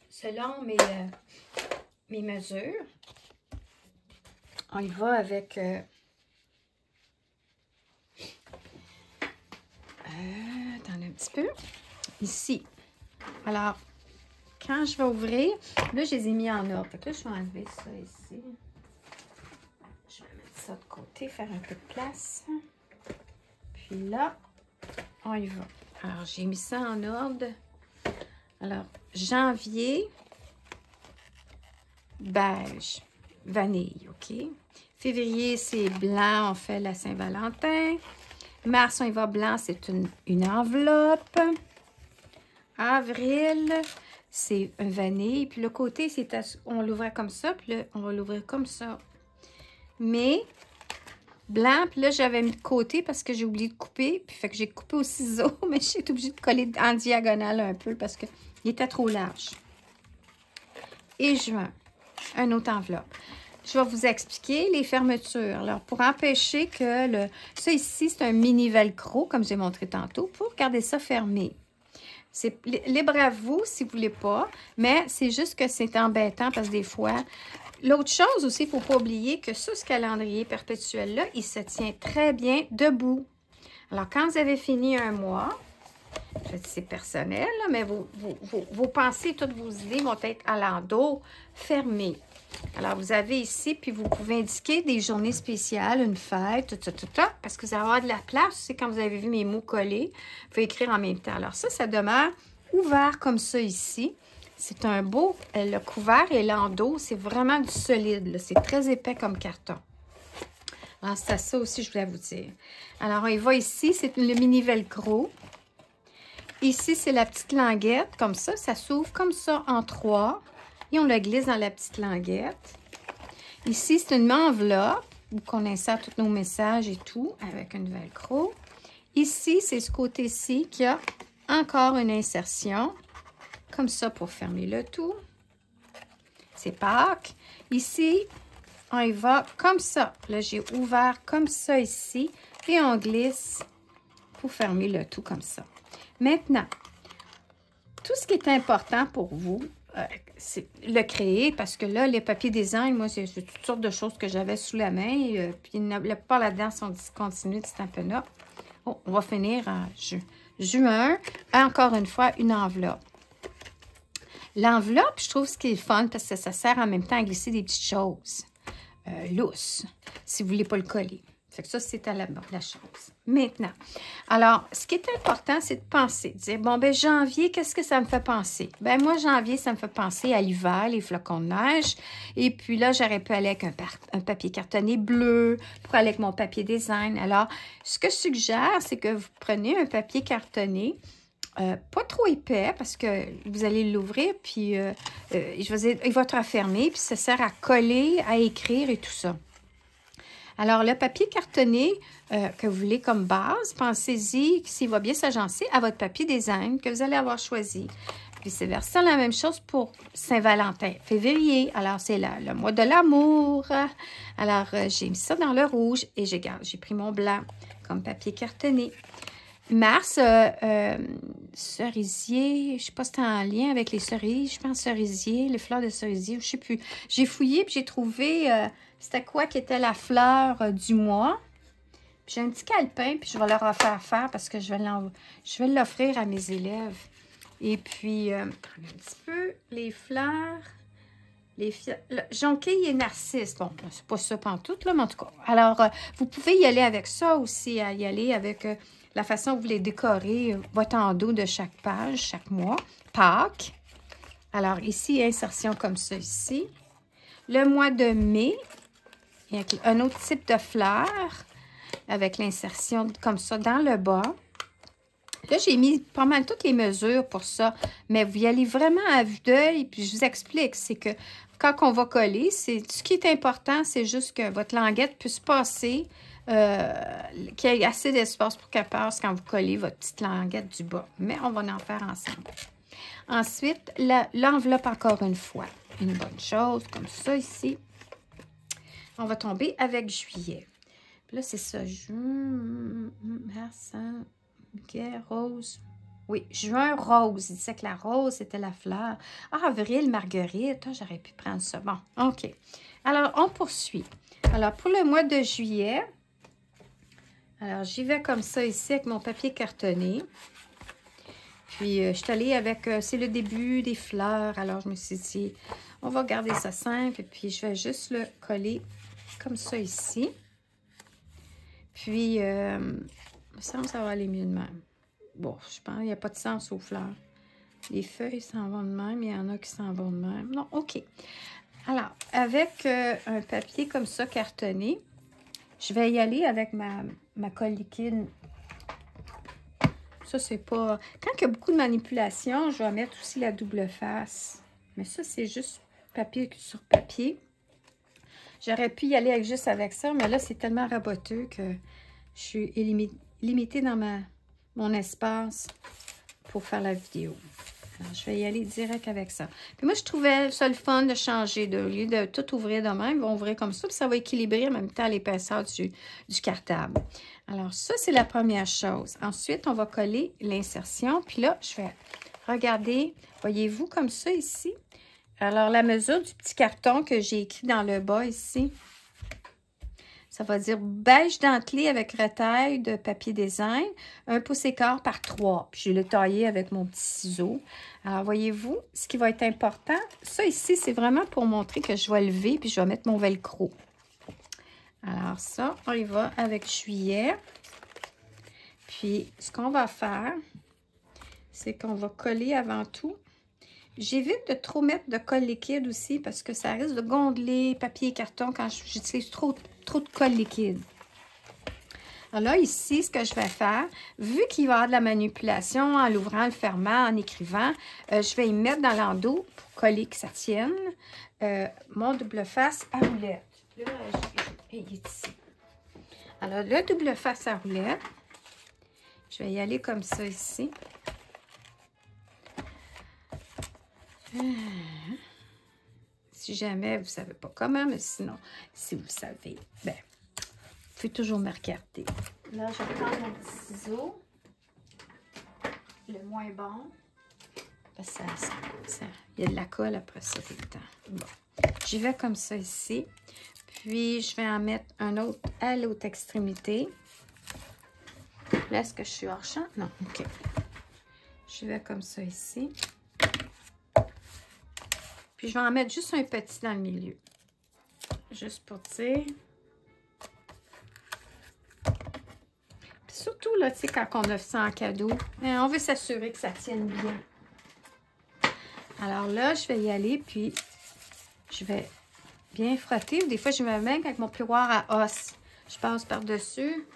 Selon mes mesures, on y va avec attendez un petit peu. Ici. Alors, quand je vais ouvrir, là, je les ai mis en ordre. Fait que là, je vais enlever ça ici. Je vais mettre ça de côté, faire un peu de place. Puis là, on y va. Alors, j'ai mis ça en ordre. Alors, janvier, beige, vanille, OK? Février, c'est blanc, on fait la Saint-Valentin. Mars, on y va blanc, c'est une enveloppe. Avril, c'est un vanille. Puis le côté, on l'ouvrait comme ça, puis là, on va l'ouvrir comme ça. Mais blanc, puis là, j'avais mis de côté parce que j'ai oublié de couper. Puis fait que j'ai coupé au ciseau, mais j'ai été obligée de coller en diagonale un peu parce qu'il était trop large. Et juin, une autre enveloppe. Je vais vous expliquer les fermetures. Alors, pour empêcher que ça ici, c'est un mini velcro, comme j'ai montré tantôt, pour garder ça fermé. C'est libre à vous si vous ne voulez pas, mais c'est juste que c'est embêtant parce que des fois... L'autre chose aussi, il ne faut pas oublier que ce calendrier perpétuel-là, il se tient très bien debout. Alors, quand vous avez fini un mois, je dis c'est personnel, là, mais vos pensées, toutes vos idées vont être à l'endos, fermées. Alors, vous avez ici, puis vous pouvez indiquer des journées spéciales, une fête, parce que vous allez avoir de la place. C'est quand vous avez vu mes mots collés, vous pouvez écrire en même temps. Alors ça demeure ouvert comme ça ici. C'est un beau, le couvert et l'endos, c'est vraiment du solide. C'est très épais comme carton. Alors, c'est ça aussi, je voulais vous dire. Alors, on y va ici, c'est le mini velcro. Ici, c'est la petite languette, comme ça. Ça s'ouvre comme ça en 3. Et on le glisse dans la petite languette. Ici, c'est une enveloppe où on insère tous nos messages et tout avec une velcro. Ici, c'est ce côté-ci qui a encore une insertion. Comme ça pour fermer le tout. C'est Pâques. Ici, on y va comme ça. Là, j'ai ouvert comme ça ici. Et on glisse pour fermer le tout comme ça. Maintenant, tout ce qui est important pour vous, c'est le créer, parce que là, les papiers design, moi, c'est toutes sortes de choses que j'avais sous la main, puis la plupart là-dedans sont discontinués de Stampin' Up. Oh, on va finir en juin. Encore une fois, une enveloppe. L'enveloppe, je trouve ce qui est fun, parce que ça sert en même temps à glisser des petites choses lousses, si vous ne voulez pas le coller. Fait que ça, c'est à la chose. Maintenant, alors, ce qui est important, c'est de penser, de dire, bon, ben janvier, qu'est-ce que ça me fait penser? Ben moi, janvier, ça me fait penser à l'hiver, les flocons de neige. Et puis là, j'aurais pu aller avec un papier cartonné bleu, pour aller avec mon papier design. Alors, ce que je suggère, c'est que vous prenez un papier cartonné, pas trop épais, parce que vous allez l'ouvrir, puis je veux dire, il va être fermé, puis ça sert à coller, à écrire et tout ça. Alors, le papier cartonné que vous voulez comme base, pensez-y s'il va bien s'agencer à votre papier design que vous allez avoir choisi. Vice-versa, la même chose pour Saint-Valentin, février. Alors, c'est le mois de l'amour. Alors, j'ai mis ça dans le rouge et j'ai pris mon blanc comme papier cartonné. Mars, cerisier, je ne sais pas si c'est en lien avec les cerises, je pense cerisier, les fleurs de cerisier, je ne sais plus. J'ai fouillé et j'ai trouvé, c'était quoi qui était la fleur du mois. J'ai un petit calepin, puis je vais leur faire faire parce que je vais l'offrir à mes élèves. Et puis, un petit peu les fleurs, jonquille et narcisse. Bon, c'est pas ça pantoute, là, mais en tout cas. Alors, vous pouvez y aller avec ça aussi, à y aller avec la façon que vous voulez décorer votre endos de chaque page, chaque mois. Pâques. Alors, ici, insertion comme ça, ici. Le mois de mai, il y a un autre type de fleurs avec l'insertion comme ça dans le bas. Là, j'ai mis pas mal toutes les mesures pour ça, mais vous y allez vraiment à vue d'œil, puis je vous explique, c'est que quand on va coller, ce qui est important, c'est juste que votre languette puisse passer, qu'il y ait assez d'espace pour qu'elle passe quand vous collez votre petite languette du bas. Mais on va en faire ensemble. Ensuite, l'enveloppe encore une fois. Une bonne chose, comme ça ici. On va tomber avec juillet. Puis là, c'est ça, juin, mars, ok, rose. Oui, juin, rose. Il disait que la rose, c'était la fleur. Ah, avril, marguerite. Ah, j'aurais pu prendre ça. Bon, OK. Alors, on poursuit. Alors, pour le mois de juillet, alors, j'y vais comme ça ici avec mon papier cartonné. Puis, je suis allée avec, c'est le début des fleurs. Alors, je me suis dit, on va garder ça simple. Et puis, je vais juste le coller comme ça ici. Puis, il me semble que ça va aller mieux de même. Bon, je pense qu'il n'y a pas de sens aux fleurs. Les feuilles s'en vont de même. Il y en a qui s'en vont de même. Non, OK. Alors, avec un papier comme ça, cartonné, je vais y aller avec ma colle liquide. Ça, c'est pas... Quand il y a beaucoup de manipulation, je vais mettre aussi la double face. Mais ça, c'est juste papier sur papier. J'aurais pu y aller juste avec ça, mais là, c'est tellement raboteux que je suis limitée dans mon espace pour faire la vidéo. Alors, je vais y aller direct avec ça. Puis moi, je trouvais ça le fun de changer. Au lieu de tout ouvrir de même, on va ouvrir comme ça, puis ça va équilibrer en même temps l'épaisseur du cartable. Alors, ça, c'est la première chose. Ensuite, on va coller l'insertion. Puis là, je vais regarder, voyez-vous, comme ça ici. Alors, la mesure du petit carton que j'ai écrit dans le bas ici, ça va dire beige dentelé avec retaille de papier design, 1,25 pouces par 3. Puis, je l'ai taillé avec mon petit ciseau. Alors, voyez-vous, ce qui va être important, ça ici, c'est vraiment pour montrer que je vais lever, puis je vais mettre mon velcro. Alors, ça, on y va avec juillet. Puis, ce qu'on va faire, c'est qu'on va coller avant tout. J'évite de trop mettre de colle liquide aussi parce que ça risque de gondeler papier et carton quand j'utilise trop de colle liquide. Alors là, ici, ce que je vais faire, vu qu'il va y avoir de la manipulation en l'ouvrant, le fermant, en écrivant, je vais y mettre dans l'endos pour coller que ça tienne mon double face à roulette. Là, il est ici. Alors, le double face à roulette, je vais y aller comme ça ici. Si jamais vous ne savez pas comment, mais sinon, si vous savez, ben, vous pouvez toujours me regarder. Là, je vais prendre mon petit ciseau, le moins bon, parce que il y a de la colle après ça tout le temps. Bon, j'y vais comme ça ici, puis je vais en mettre un autre à l'autre extrémité. Là, est-ce que je suis hors champ? Non, OK. Je vais comme ça ici. Puis, je vais en mettre juste un petit dans le milieu. Juste pour dire. Puis surtout, là, tu sais, quand on offre ça en cadeau, on veut s'assurer que ça tienne bien. Alors là, je vais y aller, puis je vais bien frotter. Des fois, je me mets avec mon plioir à os. Je passe par-dessus.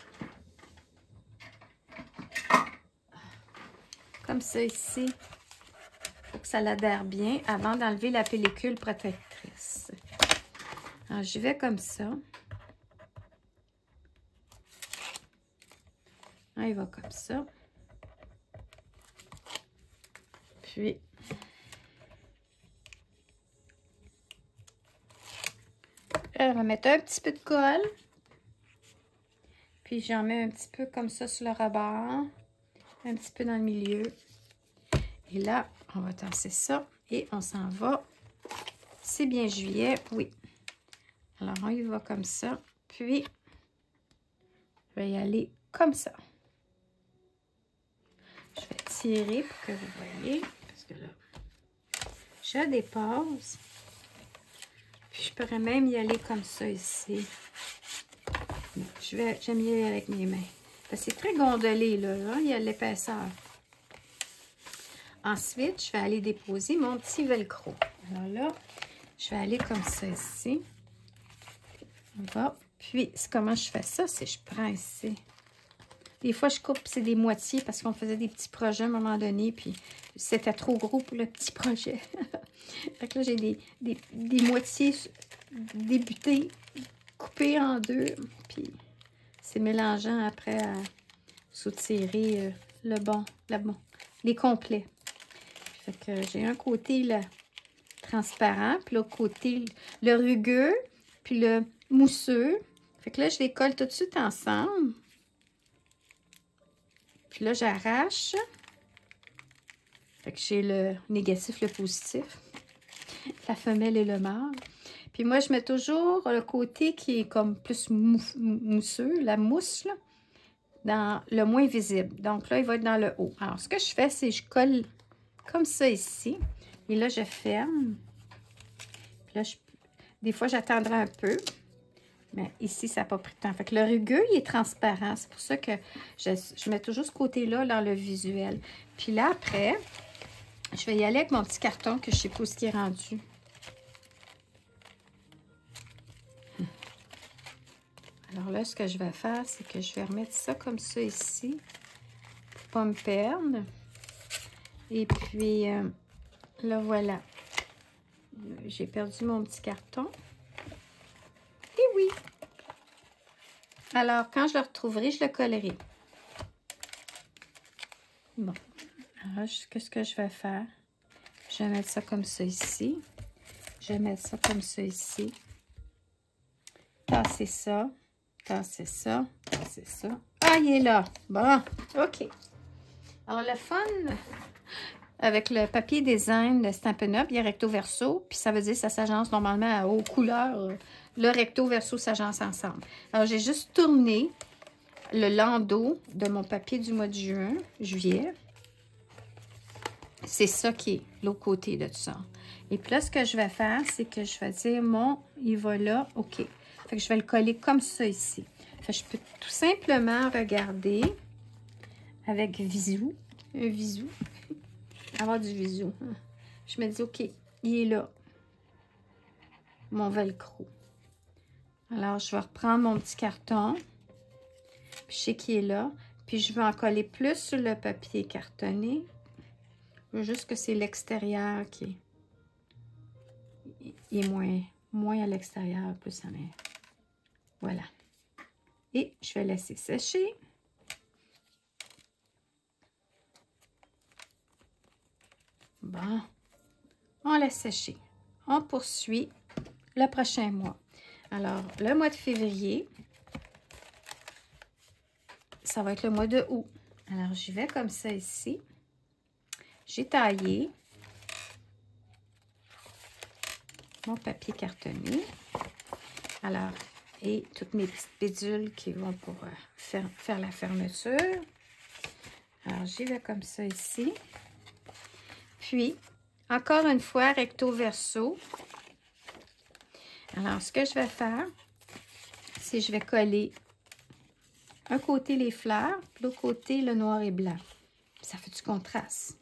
Comme ça, ici. Pour que ça l'adhère bien avant d'enlever la pellicule protectrice. Alors, j'y vais comme ça. Là, il va comme ça. Puis, je vais mettre un petit peu de colle. Puis, j'en mets un petit peu comme ça sur le rebord. Un petit peu dans le milieu. Et là, on va tasser ça et on s'en va. C'est bien juillet, oui. Alors, on y va comme ça. Puis, je vais y aller comme ça. Je vais tirer pour que vous voyez. que là, je dépasse. Puis je pourrais même y aller comme ça ici. J'aime mieux y aller avec mes mains. C'est très gondolé, là. Hein? Il y a l'épaisseur. Ensuite, je vais aller déposer mon petit velcro. Alors là, je vais aller comme ça ici. Voilà. Puis, comment je fais ça? C'est je prends ici. Des fois, je coupe, c'est des moitiés parce qu'on faisait des petits projets à un moment donné, puis c'était trop gros pour le petit projet. Fait que là, j'ai des moitiés débutées, coupées en deux, puis c'est mélangeant après à soutirer les complets. Fait que j'ai un côté là, transparent, puis l'autre côté le rugueux, puis le mousseux. Fait que là, je les colle tout de suite ensemble. Puis là, j'arrache. Fait que j'ai le négatif, le positif. La femelle et le mâle. Puis moi, je mets toujours le côté qui est comme plus mousseux, la mousse, là, dans le moins visible. Donc là, il va être dans le haut. Alors, ce que je fais, c'est que je colle comme ça ici. Et là, je ferme. Puis là, des fois, j'attendrai un peu. Mais ici, ça n'a pas pris de temps. Fait que le rugueux, il est transparent. C'est pour ça que je mets toujours ce côté-là dans le visuel. Puis là, après, je vais y aller avec mon petit carton que je ne sais pas où il est rendu. Alors là, ce que je vais faire, c'est que je vais remettre ça comme ça ici. Pour ne pas me perdre. Et puis, là, voilà. J'ai perdu mon petit carton. Et oui! Alors, quand je le retrouverai, je le collerai. Bon. Alors, qu'est-ce que je vais faire? Je vais mettre ça comme ça ici. Je vais mettre ça comme ça ici. Tasser ça. Tasser ça. Tasser ça. Ah, il est là. Bon, OK. Alors, le fun avec le papier design de Stampin' Up, il y a recto verso. Puis ça veut dire que ça s'agence normalement aux couleurs. Le recto verso s'agence ensemble. Alors, j'ai juste tourné le landau de mon papier du mois de juillet. C'est ça qui est l'autre côté de tout ça. Et puis là, ce que je vais faire, c'est que je vais dire il va là, OK. Fait que je vais le coller comme ça ici. Fait que je peux tout simplement regarder avec visu, un visu, avoir du visu. Je me dis, OK, il est là, mon velcro. Alors, je vais reprendre mon petit carton. Puis, je sais qu'il est là. Puis, je vais en coller plus sur le papier cartonné. Juste que c'est l'extérieur qui est moins à l'extérieur, plus en l'air. Voilà. Et je vais laisser sécher. Bon. On laisse sécher. On poursuit le prochain mois. Alors, le mois de février, ça va être le mois de août. Alors, j'y vais comme ça ici. J'ai taillé mon papier cartonné. Alors, et toutes mes petites pédules qui vont pour faire la fermeture. Alors, j'y vais comme ça ici. Puis, encore une fois, recto verso. Alors, ce que je vais faire, c'est que je vais coller un côté les fleurs, puis l'autre côté le noir et blanc. Ça fait du contraste.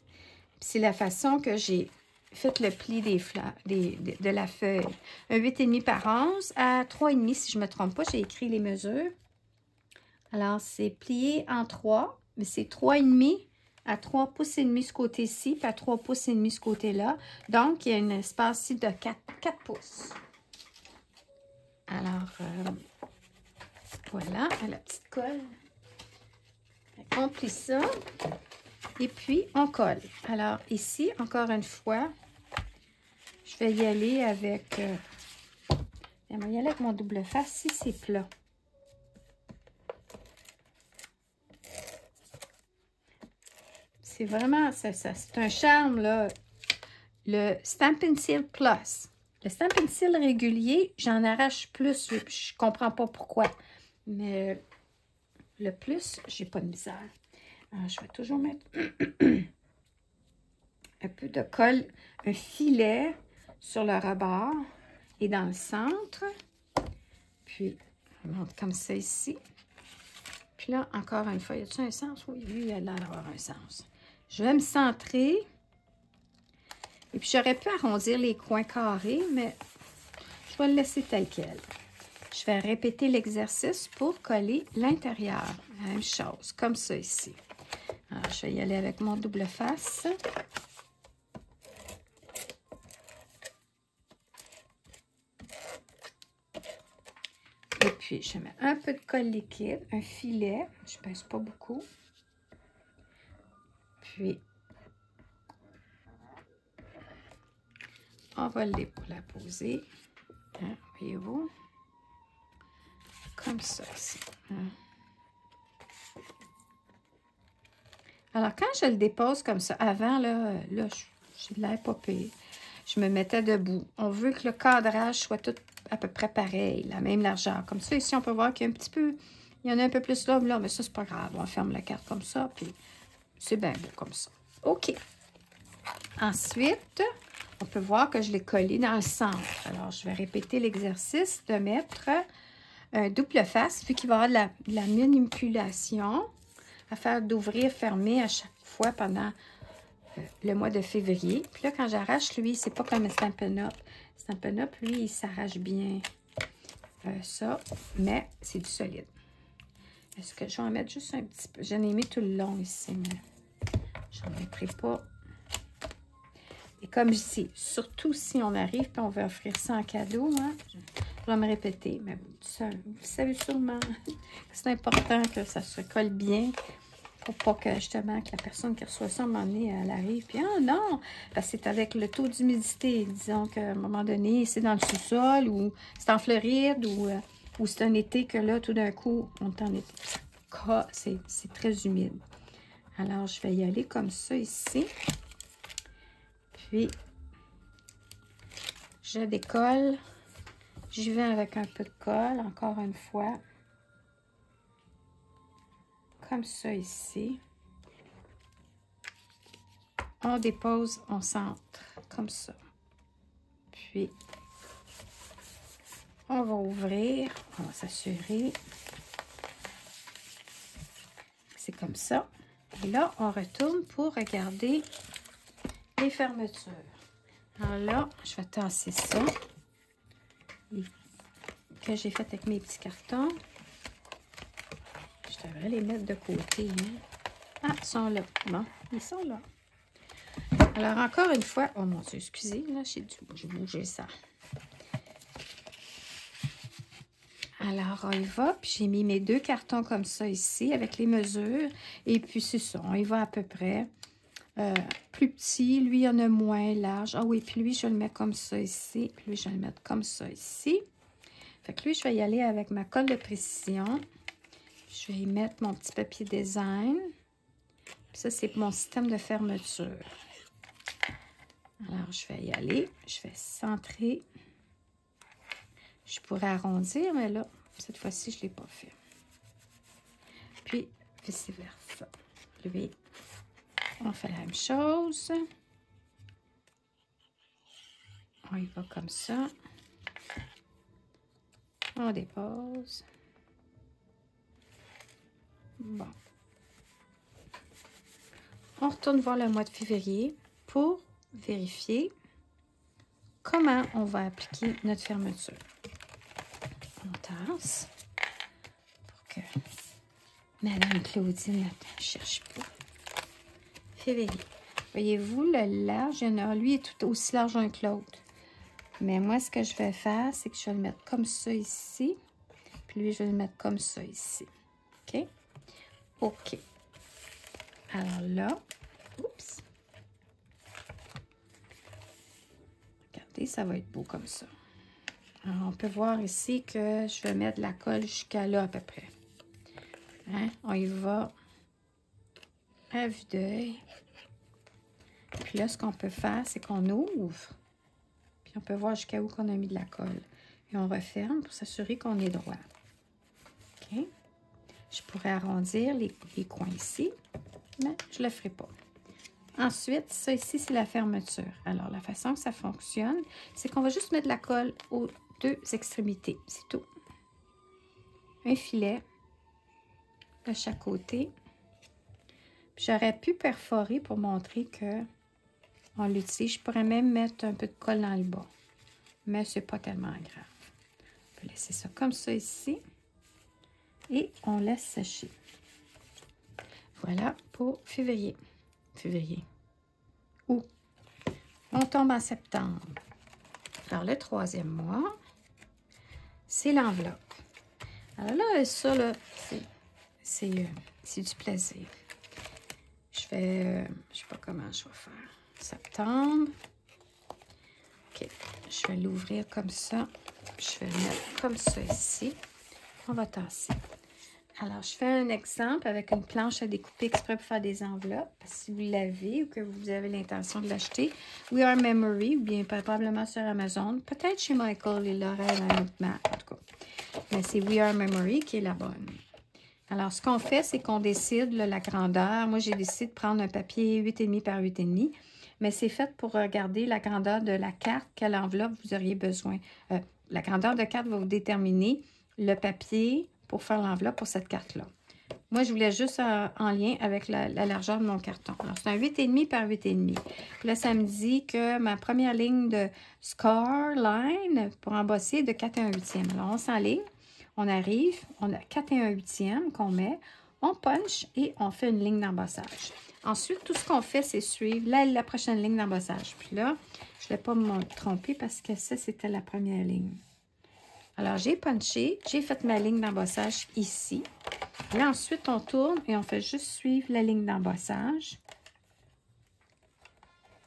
C'est la façon que j'ai fait le pli des fleurs, de la feuille. Un 8,5 par 11 à 3,5 si je ne me trompe pas. J'ai écrit les mesures. Alors, c'est plié en 3, mais c'est 3,5 à 3 pouces et demi ce côté-ci, puis à 3 pouces et demi ce côté-là. Donc, il y a un espace ici de 4 pouces. Alors, voilà, la petite colle. On plie ça. Et puis, on colle. Alors, ici, encore une fois, je vais y aller avec... je vais y aller avec mon double face si c'est plat. C'est vraiment... c'est un charme, là. Le Stampin' Seal Plus. Le Stampin' Seal régulier, j'en arrache plus. Je comprends pas pourquoi. Mais le plus, j'ai pas de misère. Alors, je vais toujours mettre un peu de colle, un filet sur le rebord et dans le centre. Puis, on monte comme ça ici. Puis là, encore une fois, y a-t-il un sens? Oui, lui, il a l'air d'avoir un sens. Je vais me centrer. Et puis, j'aurais pu arrondir les coins carrés, mais je vais le laisser tel quel. Je vais répéter l'exercice pour coller l'intérieur. Même chose, comme ça ici. Alors, je vais y aller avec mon double face. Et puis, je mets un peu de colle liquide, un filet. Je ne pèse pas beaucoup. Puis, on va la poser. Hein, voyez-vous? Comme ça ici. Hein. Alors, quand je le dépose comme ça, avant, là j'ai de l'air pas pire. Je me mettais debout. On veut que le cadrage soit tout à peu près pareil, la même largeur. Comme ça, ici, on peut voir qu'il y a un petit peu, il y en a un peu plus là, mais ça, c'est pas grave. On ferme la carte comme ça, puis c'est bien beau comme ça. OK. Ensuite, on peut voir que je l'ai collé dans le centre. Alors, je vais répéter l'exercice de mettre un double face, vu qu'il va y avoir de la manipulation à faire d'ouvrir, fermer à chaque fois pendant le mois de février. Puis là, quand j'arrache, lui, c'est pas comme un Stampin' Up. Stampin' Up, lui, il s'arrache bien ça, mais c'est du solide. Est-ce que je vais en mettre juste un petit peu? J'en ai mis tout le long ici, mais j'en mettrai pas. Et comme ici, surtout si on arrive et on veut offrir ça en cadeau, hein, je vais me répéter, mais vous savez sûrement que c'est important que ça se colle bien pour pas que justement que la personne qui reçoit ça à un moment donné, elle arrive, puis ah non, parce que c'est avec le taux d'humidité, disons qu'à un moment donné, c'est dans le sous-sol ou c'est en Floride ou c'est un été que là, tout d'un coup, on est en été. C'est très humide. Alors, je vais y aller comme ça ici. Puis, je décolle. J'y vais avec un peu de colle, encore une fois. Comme ça ici. On dépose, on centre, comme ça. Puis, on va ouvrir, on va s'assurer. C'est comme ça. Et là, on retourne pour regarder les fermetures. Alors là, je vais tasser ça. Que j'ai fait avec mes petits cartons. Je devrais les mettre de côté. Hein? Ah, ils sont là. Bon, ils sont là. Alors, encore une fois, oh mon Dieu, excusez, là, j'ai bougé ça. Alors, on y va, puis j'ai mis mes deux cartons comme ça ici, avec les mesures, et puis c'est ça, on y va à peu près. Plus petit, lui, il y en a moins large. Ah oui, puis lui, je vais le mettre comme ça ici, puis lui, je vais le mettre comme ça ici. Fait que lui, je vais y aller avec ma colle de précision. Je vais y mettre mon petit papier design. Puis ça, c'est mon système de fermeture. Alors, je vais y aller. Je vais centrer. Je pourrais arrondir, mais là, cette fois-ci, je ne l'ai pas fait. Puis, vice-versa. Lui, on fait la même chose. On y va comme ça. On dépose. Bon. On retourne voir le mois de février pour vérifier comment on va appliquer notre fermeture. On tasse pour que Madame Claudine ne cherche pas. Février. Voyez-vous, le large, il y en a, lui, est tout aussi large un que l'autre. Mais moi, ce que je vais faire, c'est que je vais le mettre comme ça ici. Puis lui, je vais le mettre comme ça ici. OK? OK. Alors là, oups. Regardez, ça va être beau comme ça. Alors, on peut voir ici que je vais mettre de la colle jusqu'à là à peu près. Hein? On y va à vue d'œil. Puis là, ce qu'on peut faire, c'est qu'on ouvre. Puis on peut voir jusqu'à où qu'on a mis de la colle. Et on referme pour s'assurer qu'on est droit. OK? Je pourrais arrondir les coins ici, mais je ne le ferai pas. Ensuite, ça ici, c'est la fermeture. Alors, la façon que ça fonctionne, c'est qu'on va juste mettre de la colle aux deux extrémités. C'est tout. Un filet de chaque côté. J'aurais pu perforer pour montrer que on l'utilise. Je pourrais même mettre un peu de colle dans le bas. Mais c'est pas tellement grave. On peut laisser ça comme ça ici. Et on laisse sécher. Voilà pour février. Août. On tombe en septembre. Alors, le 3e mois, c'est l'enveloppe. Alors là, ça, là, c'est du plaisir. Je vais, je sais pas comment je vais faire. Septembre. OK. Je vais l'ouvrir comme ça. Je vais le mettre comme ça ici. On va tasser. Alors, je fais un exemple avec une planche à découper exprès pour faire des enveloppes. Si vous l'avez ou que vous avez l'intention de l'acheter, We Are Memory, ou bien probablement sur Amazon. Peut-être chez Michael, il l'aurait dans une autre marque, en tout cas. Mais c'est We Are Memory qui est la bonne. Alors, ce qu'on fait, c'est qu'on décide là, la grandeur. Moi, j'ai décidé de prendre un papier 8,5 par 8,5. Mais c'est fait pour regarder la grandeur de la carte, quelle enveloppe vous auriez besoin. La grandeur de carte va vous déterminer le papier pour faire l'enveloppe pour cette carte-là. Moi, je voulais juste en lien avec la largeur de mon carton. Alors, c'est un 8,5 par 8,5. Puis là, ça me dit que ma première ligne de score line pour embosser est de 4 1/8. Alors, on s'enligne, on arrive, on a 4 1/8 qu'on met, on punch et on fait une ligne d'embossage. Ensuite, tout ce qu'on fait, c'est suivre la prochaine ligne d'embossage. Puis là, je ne vais pas me tromper parce que ça, c'était la première ligne. Alors, j'ai punché, j'ai fait ma ligne d'embossage ici. Et ensuite, on tourne et on fait juste suivre la ligne d'embossage.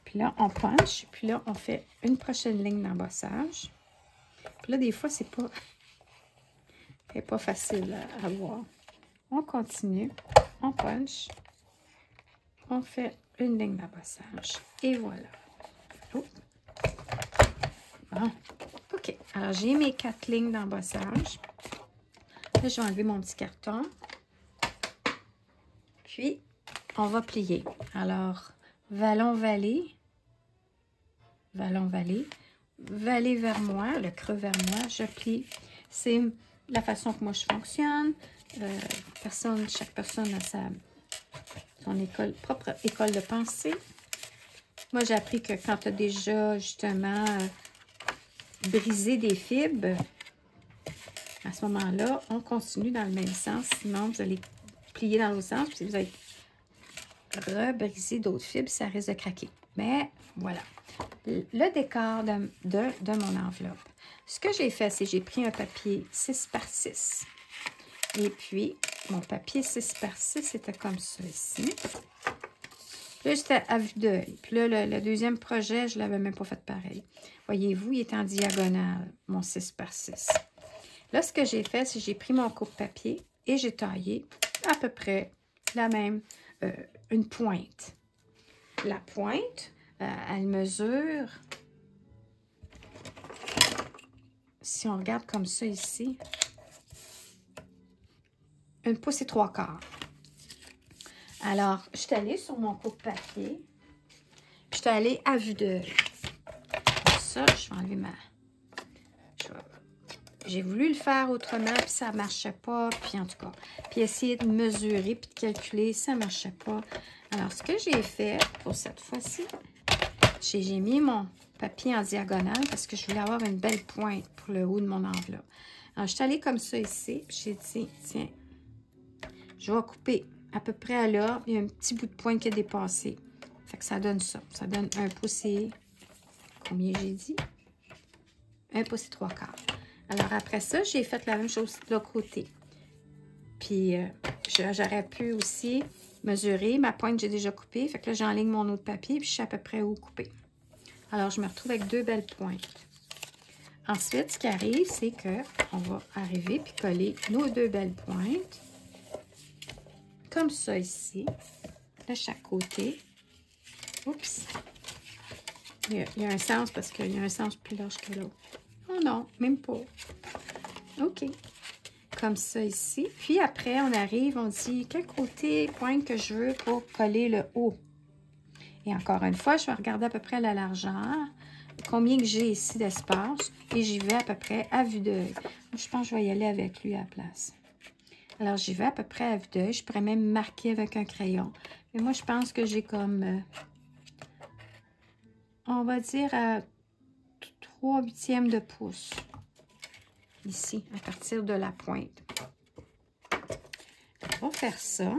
Puis là, on punch. Puis là, on fait une prochaine ligne d'embossage. Puis là, des fois, c'est pas facile à voir. On continue, on punch, on fait une ligne d'embossage. Et voilà. Oh. Bon. OK. Alors, j'ai mes 4 lignes d'embossage. Là, je vais enlever mon petit carton. Puis, on va plier. Alors, vallon-vallée, vallon-vallée, vallée vers moi, le creux vers moi, je plie. C'est la façon que moi je fonctionne. Chaque personne a son propre école de pensée. Moi, j'ai appris que quand tu as déjà, justement, brisé des fibres, à ce moment-là, on continue dans le même sens. Sinon, vous allez plier dans l'autre sens. Puis si vous allez rebrisé d'autres fibres, ça risque de craquer. Mais voilà. Le décor de mon enveloppe. Ce que j'ai fait, c'est que j'ai pris un papier 6 par 6. Et puis, mon papier 6 par 6, c'était comme ça ici. Là, j'étais à vue d'œil. Puis là, le deuxième projet, je ne l'avais même pas fait pareil. Voyez-vous, il est en diagonale, mon 6 par 6. Là, ce que j'ai fait, c'est que j'ai pris mon coupe-papier et j'ai taillé à peu près la même, une pointe. La pointe, elle mesure, si on regarde comme ça ici, 1 pouce et 3/4. Alors, je suis allée sur mon coupe-papier, puis je suis allée à vue d'œil. Ça, je vais enlever J'ai voulu le faire autrement, puis ça ne marchait pas, puis en tout cas. Puis essayer de mesurer, puis de calculer, ça ne marchait pas. Alors, ce que j'ai fait pour cette fois-ci, j'ai mis mon papier en diagonale parce que je voulais avoir une belle pointe pour le haut de mon enveloppe. Alors, je suis allée comme ça ici, puis j'ai dit, tiens, je vais couper à peu près à là. Il y a un petit bout de pointe qui est dépassé. Fait que ça donne ça. Ça donne 1 pouce et... Combien j'ai dit? 1 pouce et 3/4. Alors, après ça, j'ai fait la même chose de l'autre côté. Puis, j'aurais pu aussi mesurer. Ma pointe, j'ai déjà coupé. Fait que là, j'enligne mon autre papier, puis je sais à peu près où couper. Alors, je me retrouve avec 2 belles pointes. Ensuite, ce qui arrive, c'est qu'on va arriver puis coller nos 2 belles pointes. Comme ça ici, de chaque côté. Oups! Il y a un sens parce qu'il y a un sens plus large que l'autre. Oh non, même pas. OK. Comme ça ici. Puis après, on arrive, on dit quel côté pointe que je veux pour coller le haut. Et encore une fois, je vais regarder à peu près la largeur, combien que j'ai ici d'espace, et j'y vais à peu près à vue d'œil. Je pense que je vais y aller avec lui à la place. Alors, j'y vais à peu près à vue d'œil. Je pourrais même marquer avec un crayon. Mais moi, je pense que j'ai comme, on va dire, à 3/8 de pouce. Ici, à partir de la pointe. On va faire ça.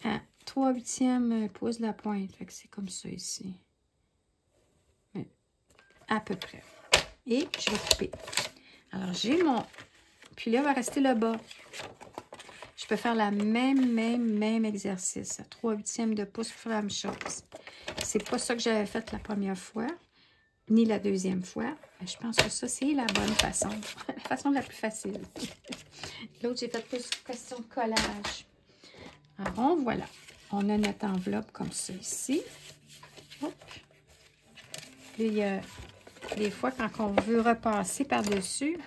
À 3/8 pouce de la pointe. Fait que c'est comme ça ici. À peu près. Et je vais couper. Alors, j'ai mon... Puis là, il va rester le bas. Je peux faire la même exercice. À 3/8 de pouce pour faire la même chose. C'est pas ça que j'avais fait la première fois, ni la deuxième fois. Mais je pense que ça, c'est la bonne façon. La façon la plus facile. L'autre, j'ai fait plus question de collage. Alors, bon, voilà. On a notre enveloppe comme ça ici. Hop. Puis, il y a des fois, quand on veut repasser par-dessus,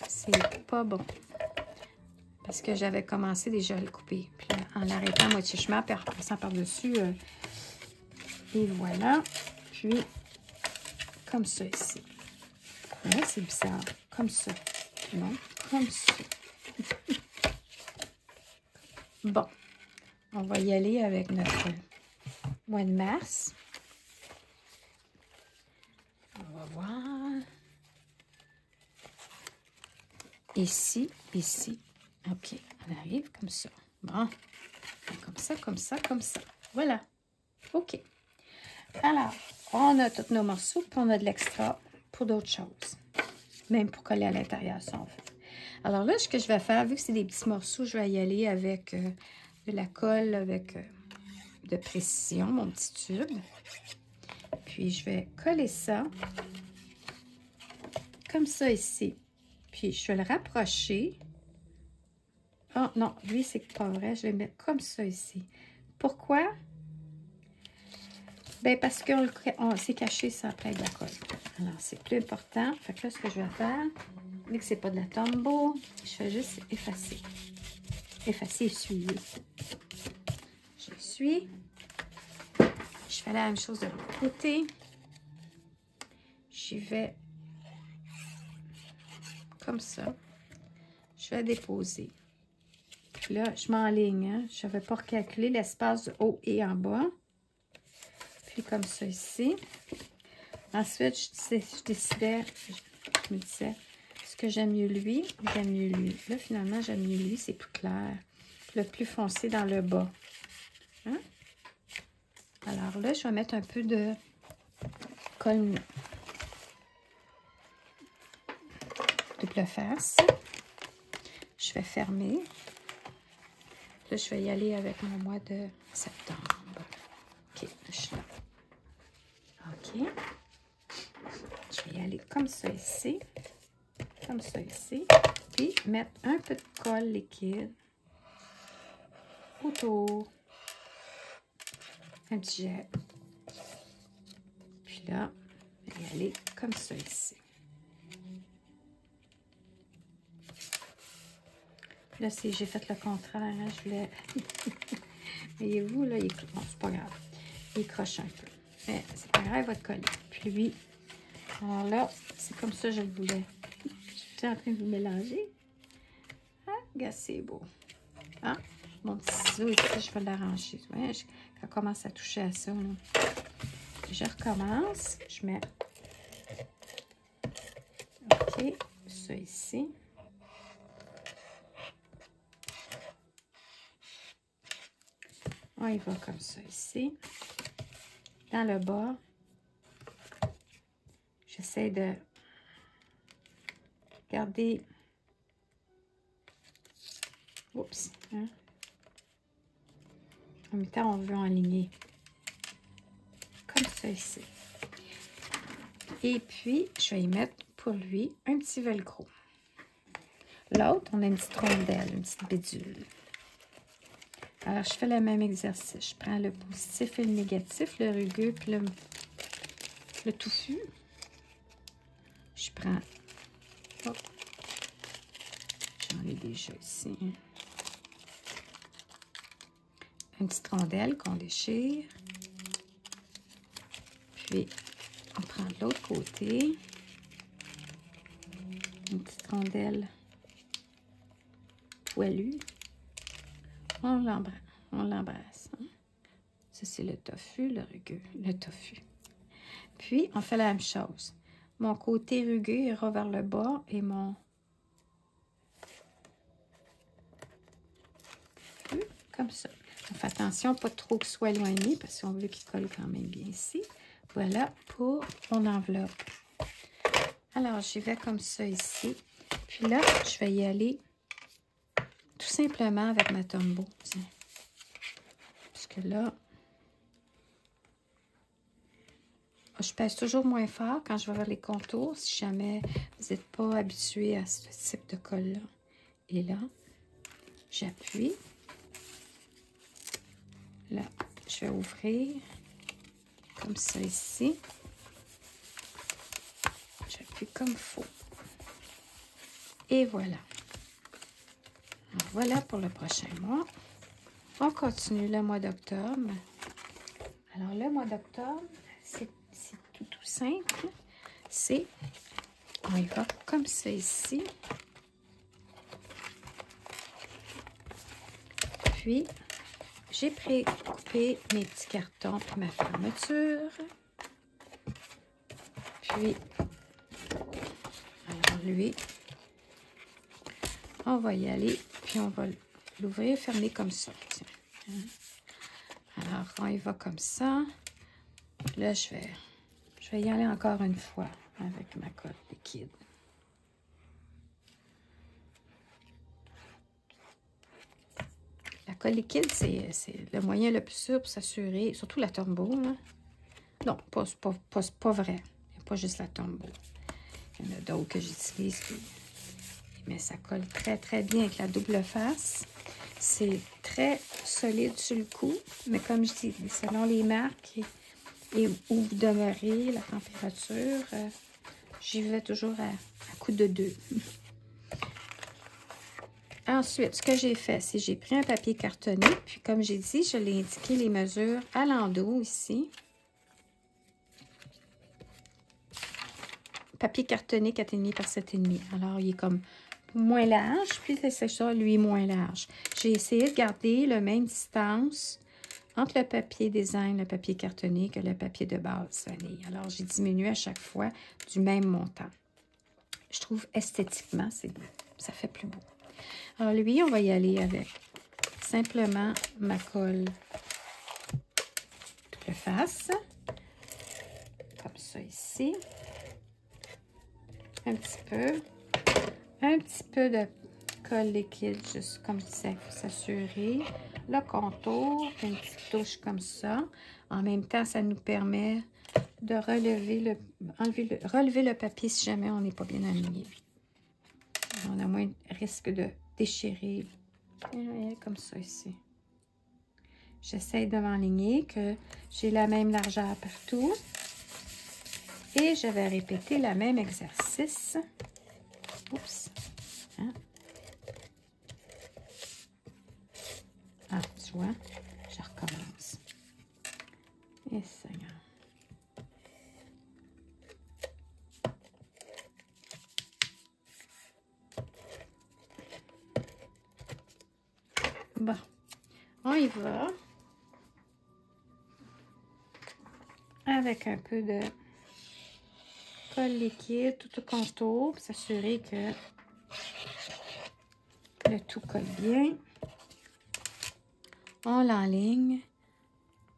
c'est pas bon. Parce que j'avais commencé déjà à le couper. Puis là, en l'arrêtant à moitié chemin, puis en repassant par-dessus. Et voilà. Puis, comme ça ici. Là, c'est bizarre. Comme ça. Non, comme ça. Bon. On va y aller avec notre mois de mars. On va voir. Ici, ici. OK. On arrive comme ça. Bon. Comme ça, comme ça, comme ça. Voilà. OK. Alors, on a tous nos morceaux, puis on a de l'extra pour d'autres choses. Même pour coller à l'intérieur, si on veut. Alors là, ce que je vais faire, vu que c'est des petits morceaux, je vais y aller avec de la colle, avec de précision, mon petit tube. Puis, je vais coller ça comme ça ici. Puis, je vais le rapprocher. Oh non, lui, c'est pas vrai. Je vais le mettre comme ça ici. Pourquoi? Ben parce qu'on s'est caché ça après de la colle. Alors, c'est plus important. Fait que là, ce que je vais faire, vu que c'est pas de la Tombow, je vais juste effacer. Effacer, essuyer. J'essuie. Je fais la même chose de l'autre côté. J'y vais comme ça. Je vais déposer. Puis là, je m'enligne. Hein? Je n'avais pas recalculé l'espace de haut et en bas. Puis comme ça ici. Ensuite, je décidais, je me disais, est-ce que j'aime mieux lui ou j'aime mieux lui? Là, finalement, j'aime mieux lui, c'est plus clair. Le plus foncé dans le bas. Hein? Alors là, je vais mettre un peu de colle double face. Je vais fermer. Là, je vais y aller avec mon mois de septembre. OK, je suis là. OK. Je vais y aller comme ça ici. Comme ça ici. Puis, mettre un peu de colle liquide autour. Un petit jet. Puis là, je vais y aller comme ça ici. Là, j'ai fait le contraire. Hein, je voulais... Voyez-vous, là, bon, c'est pas grave. Il croche un peu. Mais c'est pas grave, il va te coller. Puis lui, alors là, c'est comme ça que je le voulais. Je suis en train de vous mélanger. Ah, regarde, c'est beau. Ah, mon petit ciseau ici, je vais l'arranger. Ouais, quand on commence à toucher à ça, là. Je recommence. Je mets... OK, ça ici. On y va comme ça ici. Dans le bas, j'essaie de garder... Oups! Hein? En même temps, on veut enligner. Comme ça ici. Et puis, je vais y mettre pour lui un petit velcro. L'autre, on a une petite rondelle, une petite bidule. Alors, je fais le même exercice. Je prends le positif et le négatif, le rugueux puis le touffu. Je prends... Oh, j'en ai déjà ici. une petite rondelle qu'on déchire. Puis, on prend de l'autre côté. Une petite rondelle poilue. On l'embrasse. Hein? Ça, c'est le tofu, le rugueux, le tofu. Puis, on fait la même chose. Mon côté rugueux ira vers le bas et mon... Comme ça. On fait attention, pas trop qu'il soit éloigné parce qu'on veut qu'il colle quand même bien ici. Voilà pour mon enveloppe. Alors, j'y vais comme ça ici. Puis là, je vais y aller tout simplement avec ma Tombow. Tiens. Parce que là, je pèse toujours moins fort quand je vais vers les contours, si jamais vous n'êtes pas habitué à ce type de colle-là. Et là, j'appuie. Là, je vais ouvrir comme ça ici. J'appuie comme il faut. Et voilà. Alors, voilà pour le prochain mois. On continue le mois d'octobre. Alors, le mois d'octobre, c'est tout simple. C'est, on y va comme ça ici. Puis, j'ai précoupé mes petits cartons pour ma fermeture. Puis, alors lui, on va y aller. Puis, on va l'ouvrir, fermer comme ça. Tiens. Alors, on y va comme ça. Là, je vais y aller encore une fois avec ma colle liquide. La colle liquide, c'est le moyen le plus sûr pour s'assurer, surtout la Tombow. Hein? Non, pas vrai. Il n'y a pas juste la Tombow. Il y en a d'autres que j'utilise. Mais ça colle très, très bien avec la double face. C'est très solide sur le coup. Mais comme je dis, selon les marques et où vous demeurez, la température, j'y vais toujours à coup de 2. Ensuite, ce que j'ai fait, c'est que j'ai pris un papier cartonné, puis comme j'ai dit, je l'ai indiqué les mesures à l'endos ici. Papier cartonné 4,5 par 7,5. Alors, il est comme moins large, puis c'est ça, lui, moins large. J'ai essayé de garder la même distance entre le papier design, le papier cartonné, que le papier de base vanille. Alors, j'ai diminué à chaque fois du même montant. Je trouve esthétiquement, ça fait plus beau. Alors, lui, on va y aller avec simplement ma colle double face. Comme ça ici. Un petit peu de colle liquide, juste comme ça, il faut s'assurer. Le contour, une petite touche comme ça. En même temps, ça nous permet de relever le papier si jamais on n'est pas bien aligné. On a moins de risque de déchirer. Comme ça ici. J'essaie de m'enligner, que j'ai la même largeur partout. Et je vais répéter le même exercice. Oups. Hein? Ah, tu vois, je recommence. Et Seigneur. Bon, on y va. Avec un peu de colle liquide tout au contour pour s'assurer que le tout colle bien. On l'enligne.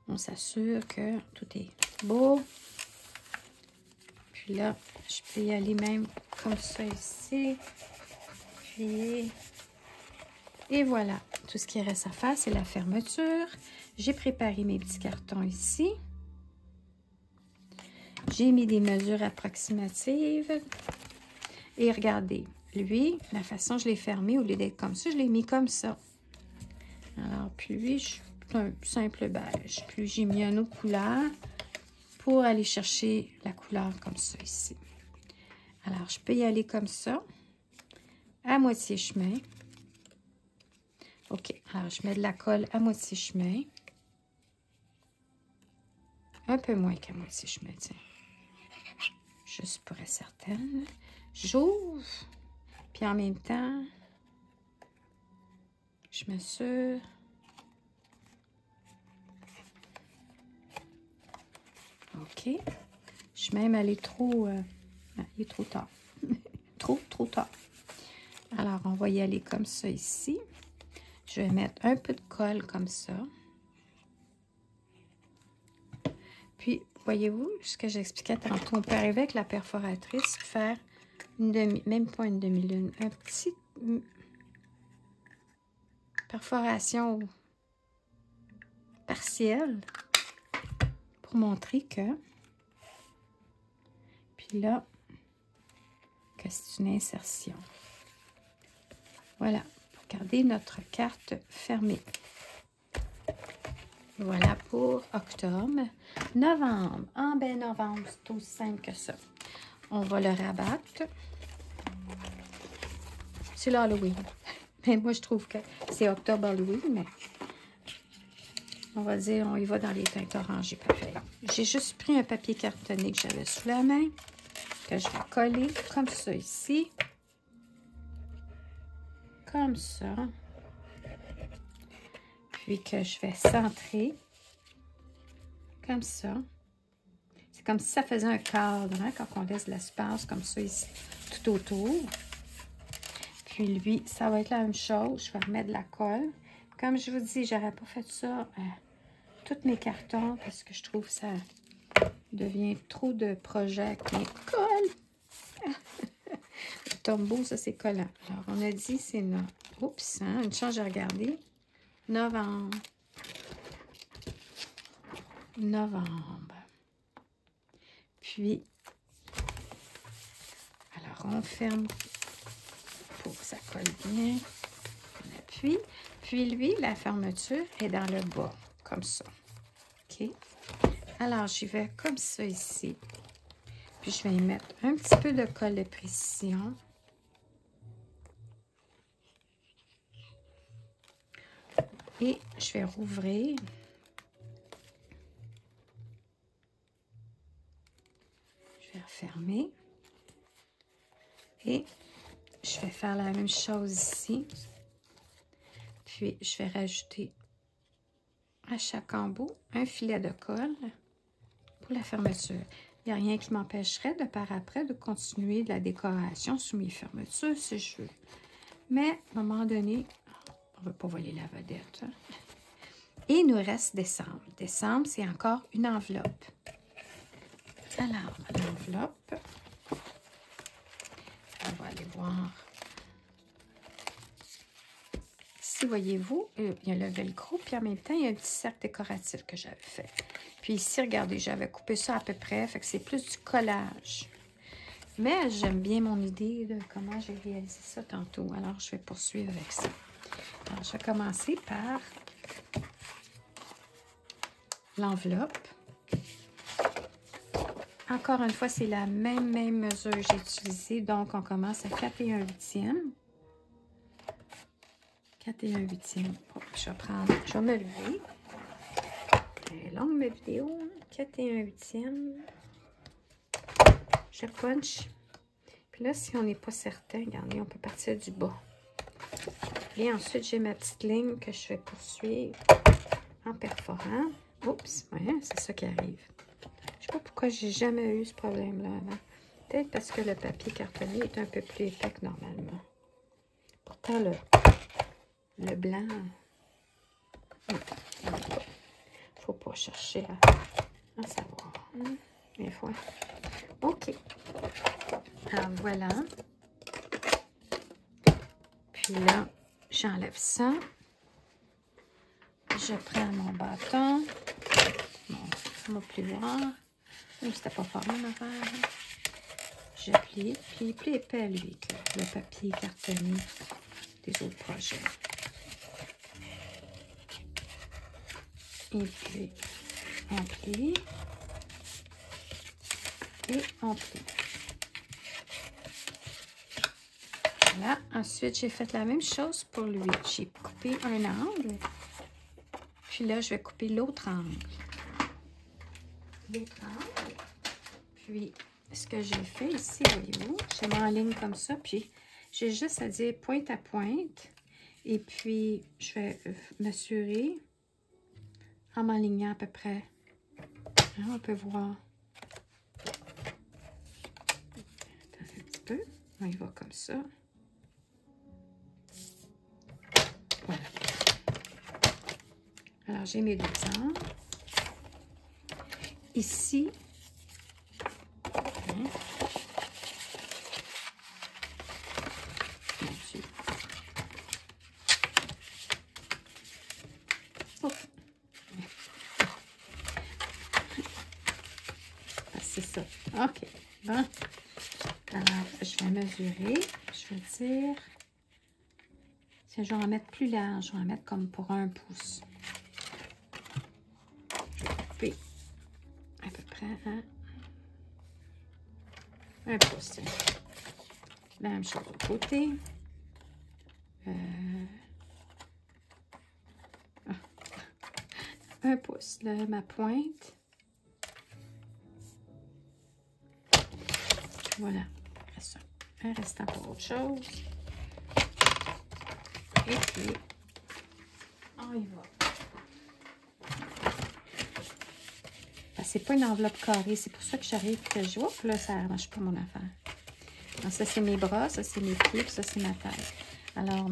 On s'assure que tout est beau. Puis là, je peux y aller même comme ça ici. Puis, et voilà. Tout ce qui reste à faire, c'est la fermeture. J'ai préparé mes petits cartons ici. J'ai mis des mesures approximatives. Et regardez, lui, la façon dont je l'ai fermé, au lieu d'être comme ça, je l'ai mis comme ça. Alors, puis lui, c'est un simple beige. Puis j'ai mis une autre couleur pour aller chercher la couleur comme ça ici. Alors, je peux y aller comme ça, à moitié chemin. OK, alors je mets de la colle à moitié chemin. Un peu moins qu'à moitié chemin, tiens. Juste pour être certaine. J'ouvre. Puis en même temps, je m'assure. OK. Je suis même allée trop... il est trop tard. trop tard. Alors, on va y aller comme ça ici. Je vais mettre un peu de colle comme ça. Puis, voyez-vous, ce que j'expliquais tantôt, on peut arriver avec la perforatrice, faire une demi, même pas une demi-lune, un petit perforation partielle pour montrer que, puis là, que c'est une insertion. Voilà, pour garder notre carte fermée. Voilà pour octobre. Novembre. Ah ben novembre, c'est aussi simple que ça. On va le rabattre. C'est l'Halloween. Mais moi, je trouve que c'est octobre Halloween, mais on va dire, on y va dans les teintes orangées. Parfait. J'ai juste pris un papier cartonné que j'avais sous la main, que je vais coller comme ça ici. Comme ça. Puis que je vais centrer. Comme ça. C'est comme si ça faisait un cadre, hein, quand on laisse de l'espace comme ça ici, tout autour. Puis lui, ça va être la même chose. Je vais remettre de la colle. Comme je vous dis, j'aurais pas fait ça tous mes cartons parce que je trouve que ça devient trop de projets avec mes colles. Le tombeau, ça c'est collant. Alors, on a dit c'est notre... Oups, hein, une chance, j'ai regardé. Novembre. Puis, alors on ferme pour que ça colle bien. On appuie. Puis lui, la fermeture est dans le bas, comme ça. OK? Alors, j'y vais comme ça ici. Puis, je vais y mettre un petit peu de colle de précision. Et je vais rouvrir. Je vais refermer. Et je vais faire la même chose ici. Puis, je vais rajouter à chaque embout un filet de colle pour la fermeture. Il n'y a rien qui m'empêcherait de par après de continuer de la décoration sous mes fermetures si je veux. Mais à un moment donné, on ne veut pas voler la vedette. Hein? Et il nous reste décembre. Décembre, c'est encore une enveloppe. Alors, l'enveloppe, on va aller voir. Ici, voyez-vous, il y a le velcro, puis en même temps, il y a un petit cercle décoratif que j'avais fait. Puis ici, regardez, j'avais coupé ça à peu près, fait que c'est plus du collage. Mais j'aime bien mon idée de comment j'ai réalisé ça tantôt. Alors, je vais poursuivre avec ça. Alors, je vais commencer par l'enveloppe. Encore une fois, c'est la même mesure que j'ai utilisée. Donc, on commence à 4 1/8. 4 1/8. Bon, je vais me lever. C'est longue ma vidéo. 4 1/8. Je punch. Puis là, si on n'est pas certain, regardez, on peut partir du bas. Et ensuite, j'ai ma petite ligne que je vais poursuivre en perforant. Oups, ouais, c'est ça qui arrive. Je ne sais pas pourquoi j'ai jamais eu ce problème-là avant. Peut-être parce que le papier cartonné est un peu plus épais que normalement. Pourtant, le blanc, il ne faut pas chercher à savoir. Des fois. OK. Alors, voilà. Puis là, j'enlève ça. Je prends mon bâton. Mon plioir. C'était pas fort, mon affaire. Je plie. Puis il est plus épais, lui, que le papier cartonné des autres projets. Et puis, on plie. Et on plie. Voilà. Ensuite, j'ai fait la même chose pour lui. J'ai coupé un angle. Puis là, je vais couper l'autre angle. Puis, ce que j'ai fait ici, voyez-vous, j'ai mis en ligne comme ça. Puis, j'ai juste à dire pointe à pointe. Et puis, je vais mesurer en m'alignant à peu près. Hein, on peut voir. Attends un petit peu. On y va comme ça. Voilà. Alors, j'ai mes deux angles. Ici, hein, c'est ça. OK. Bon. Alors, je vais mesurer. Je vais dire... Si je vais en mettre plus large, je vais en mettre comme pour 1 pouce. Puis, à peu près, hein? 1 pouce. La même chose de l'autre côté. 1 pouce, là, ma pointe. Voilà. Un restant pour autre chose. Et puis, on y va. C'est pas une enveloppe carrée, c'est pour ça que j'arrive que je vois. Là, ça marche pas mon affaire. Alors, ça, c'est mes bras, ça, c'est mes pieds, puis ça, c'est ma tête. Alors,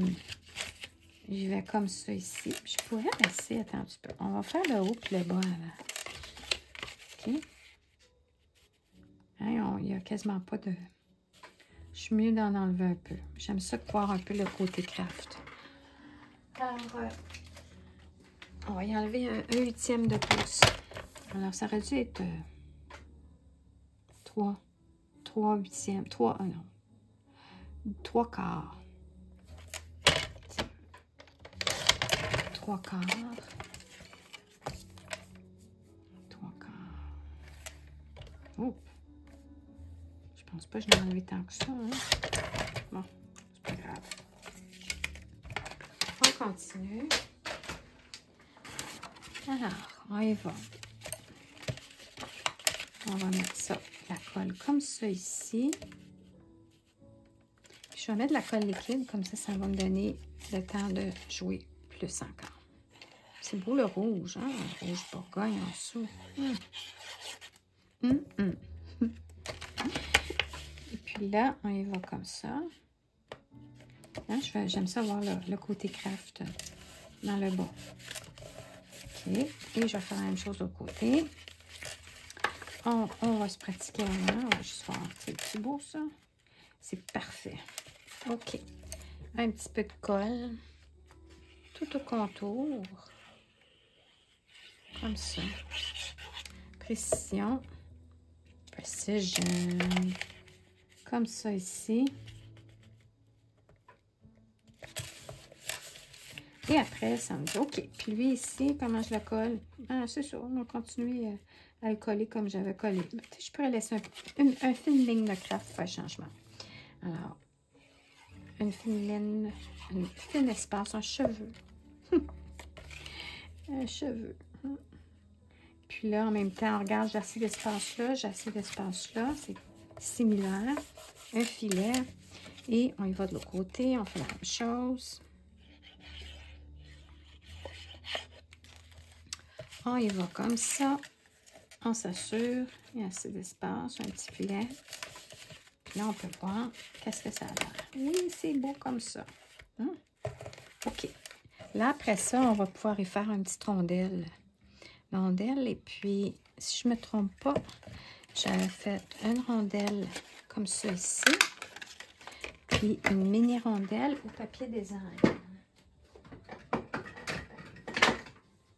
je vais comme ça ici. Je pourrais laisser, attends un petit peu. On va faire le haut et le bas avant. OK? Hein, il n'y a quasiment pas de... Je suis mieux d'en enlever un peu. J'aime ça voir un peu le côté craft. Alors, on va y enlever un 1/8 de pouce. Alors, ça aurait dû être 3 huitièmes, 3 quarts. 3 quarts. 3 quarts. Oh! Je pense pas que je l'ai enlevé tant que ça. Hein? Bon, c'est pas grave. On continue. Alors, on y va. On va mettre ça, la colle comme ça ici. Puis je vais mettre de la colle liquide, comme ça va me donner le temps de jouer plus encore. C'est beau le rouge, hein? Le rouge bourgogne en dessous. Et puis là, on y va comme ça. J'aime ça voir le côté craft dans le bas. OK. Et je vais faire la même chose de l'autre côté. On va se pratiquer avant. On va juste voir. C'est beau, ça? C'est parfait. OK. Un petit peu de colle. Tout au contour. Comme ça. Précision. Precision. Comme ça ici. Et après, ça me dit, OK. Puis lui, ici, comment je la colle? Ah, c'est ça. On va continuer à le coller comme j'avais collé. Je pourrais laisser une fine ligne de craft pour faire changement. Alors, une fine ligne, un fin espace, un cheveu. Un cheveu. Puis là, en même temps, regarde, j'ai assez d'espace-là, j'ai assez d'espace-là. C'est similaire. Un filet. Et on y va de l'autre côté. On fait la même chose. On y va comme ça. On s'assure. Il y a assez d'espace. Un petit filet. Puis là, on peut voir qu'est-ce que ça a l'air. Oui, c'est beau comme ça. OK. Là, après ça, on va pouvoir y faire une petite rondelle. Et puis, si je ne me trompe pas, j'avais fait une rondelle comme ça ici. Puis une mini rondelle au papier design.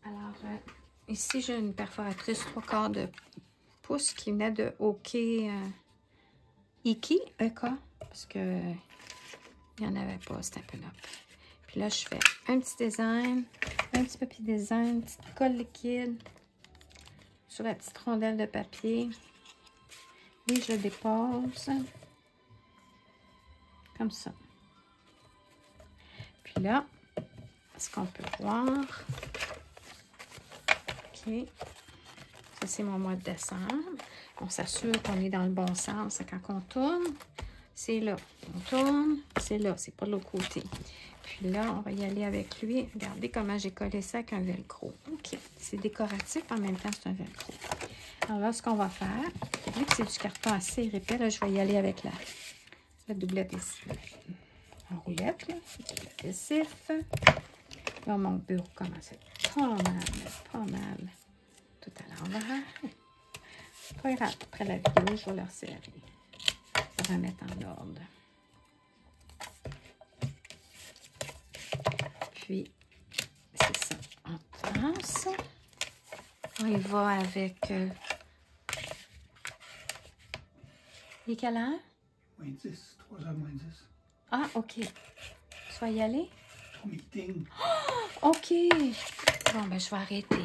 Alors, ici, j'ai une perforatrice 3/4 de pouce qui venait de OK Iki, EK, parce que il n'y en avait pas, c'était un peu là. Puis là, je fais un petit design, un petit papier design, une petite colle liquide sur la petite rondelle de papier. Et je dépose comme ça. Puis là, est-ce qu'on peut voir? OK. Ça, c'est mon mois de décembre. On s'assure qu'on est dans le bon sens. Quand on tourne, c'est là. On tourne, c'est là. C'est pas de l'autre côté. Puis là, on va y aller avec lui. Regardez comment j'ai collé ça avec un velcro. OK. C'est décoratif, en même temps, c'est un velcro. Alors là, ce qu'on va faire, vu que c'est du carton assez épais, là, je vais y aller avec la double adhésif. En roulette, là. Double adhésif. Là, mon bureau commence à être pas mal. Tout à l'envers. Pas grave. Après la vidéo, je vais leur serrer. Pour remettre en ordre. Puis, c'est ça. On trace. On y va avec... il est quelle heure? Moins 10, 3h moins 10. Ah, OK. Tu vas y aller? Ton meeting. OK. Bon, ben, je vais arrêter.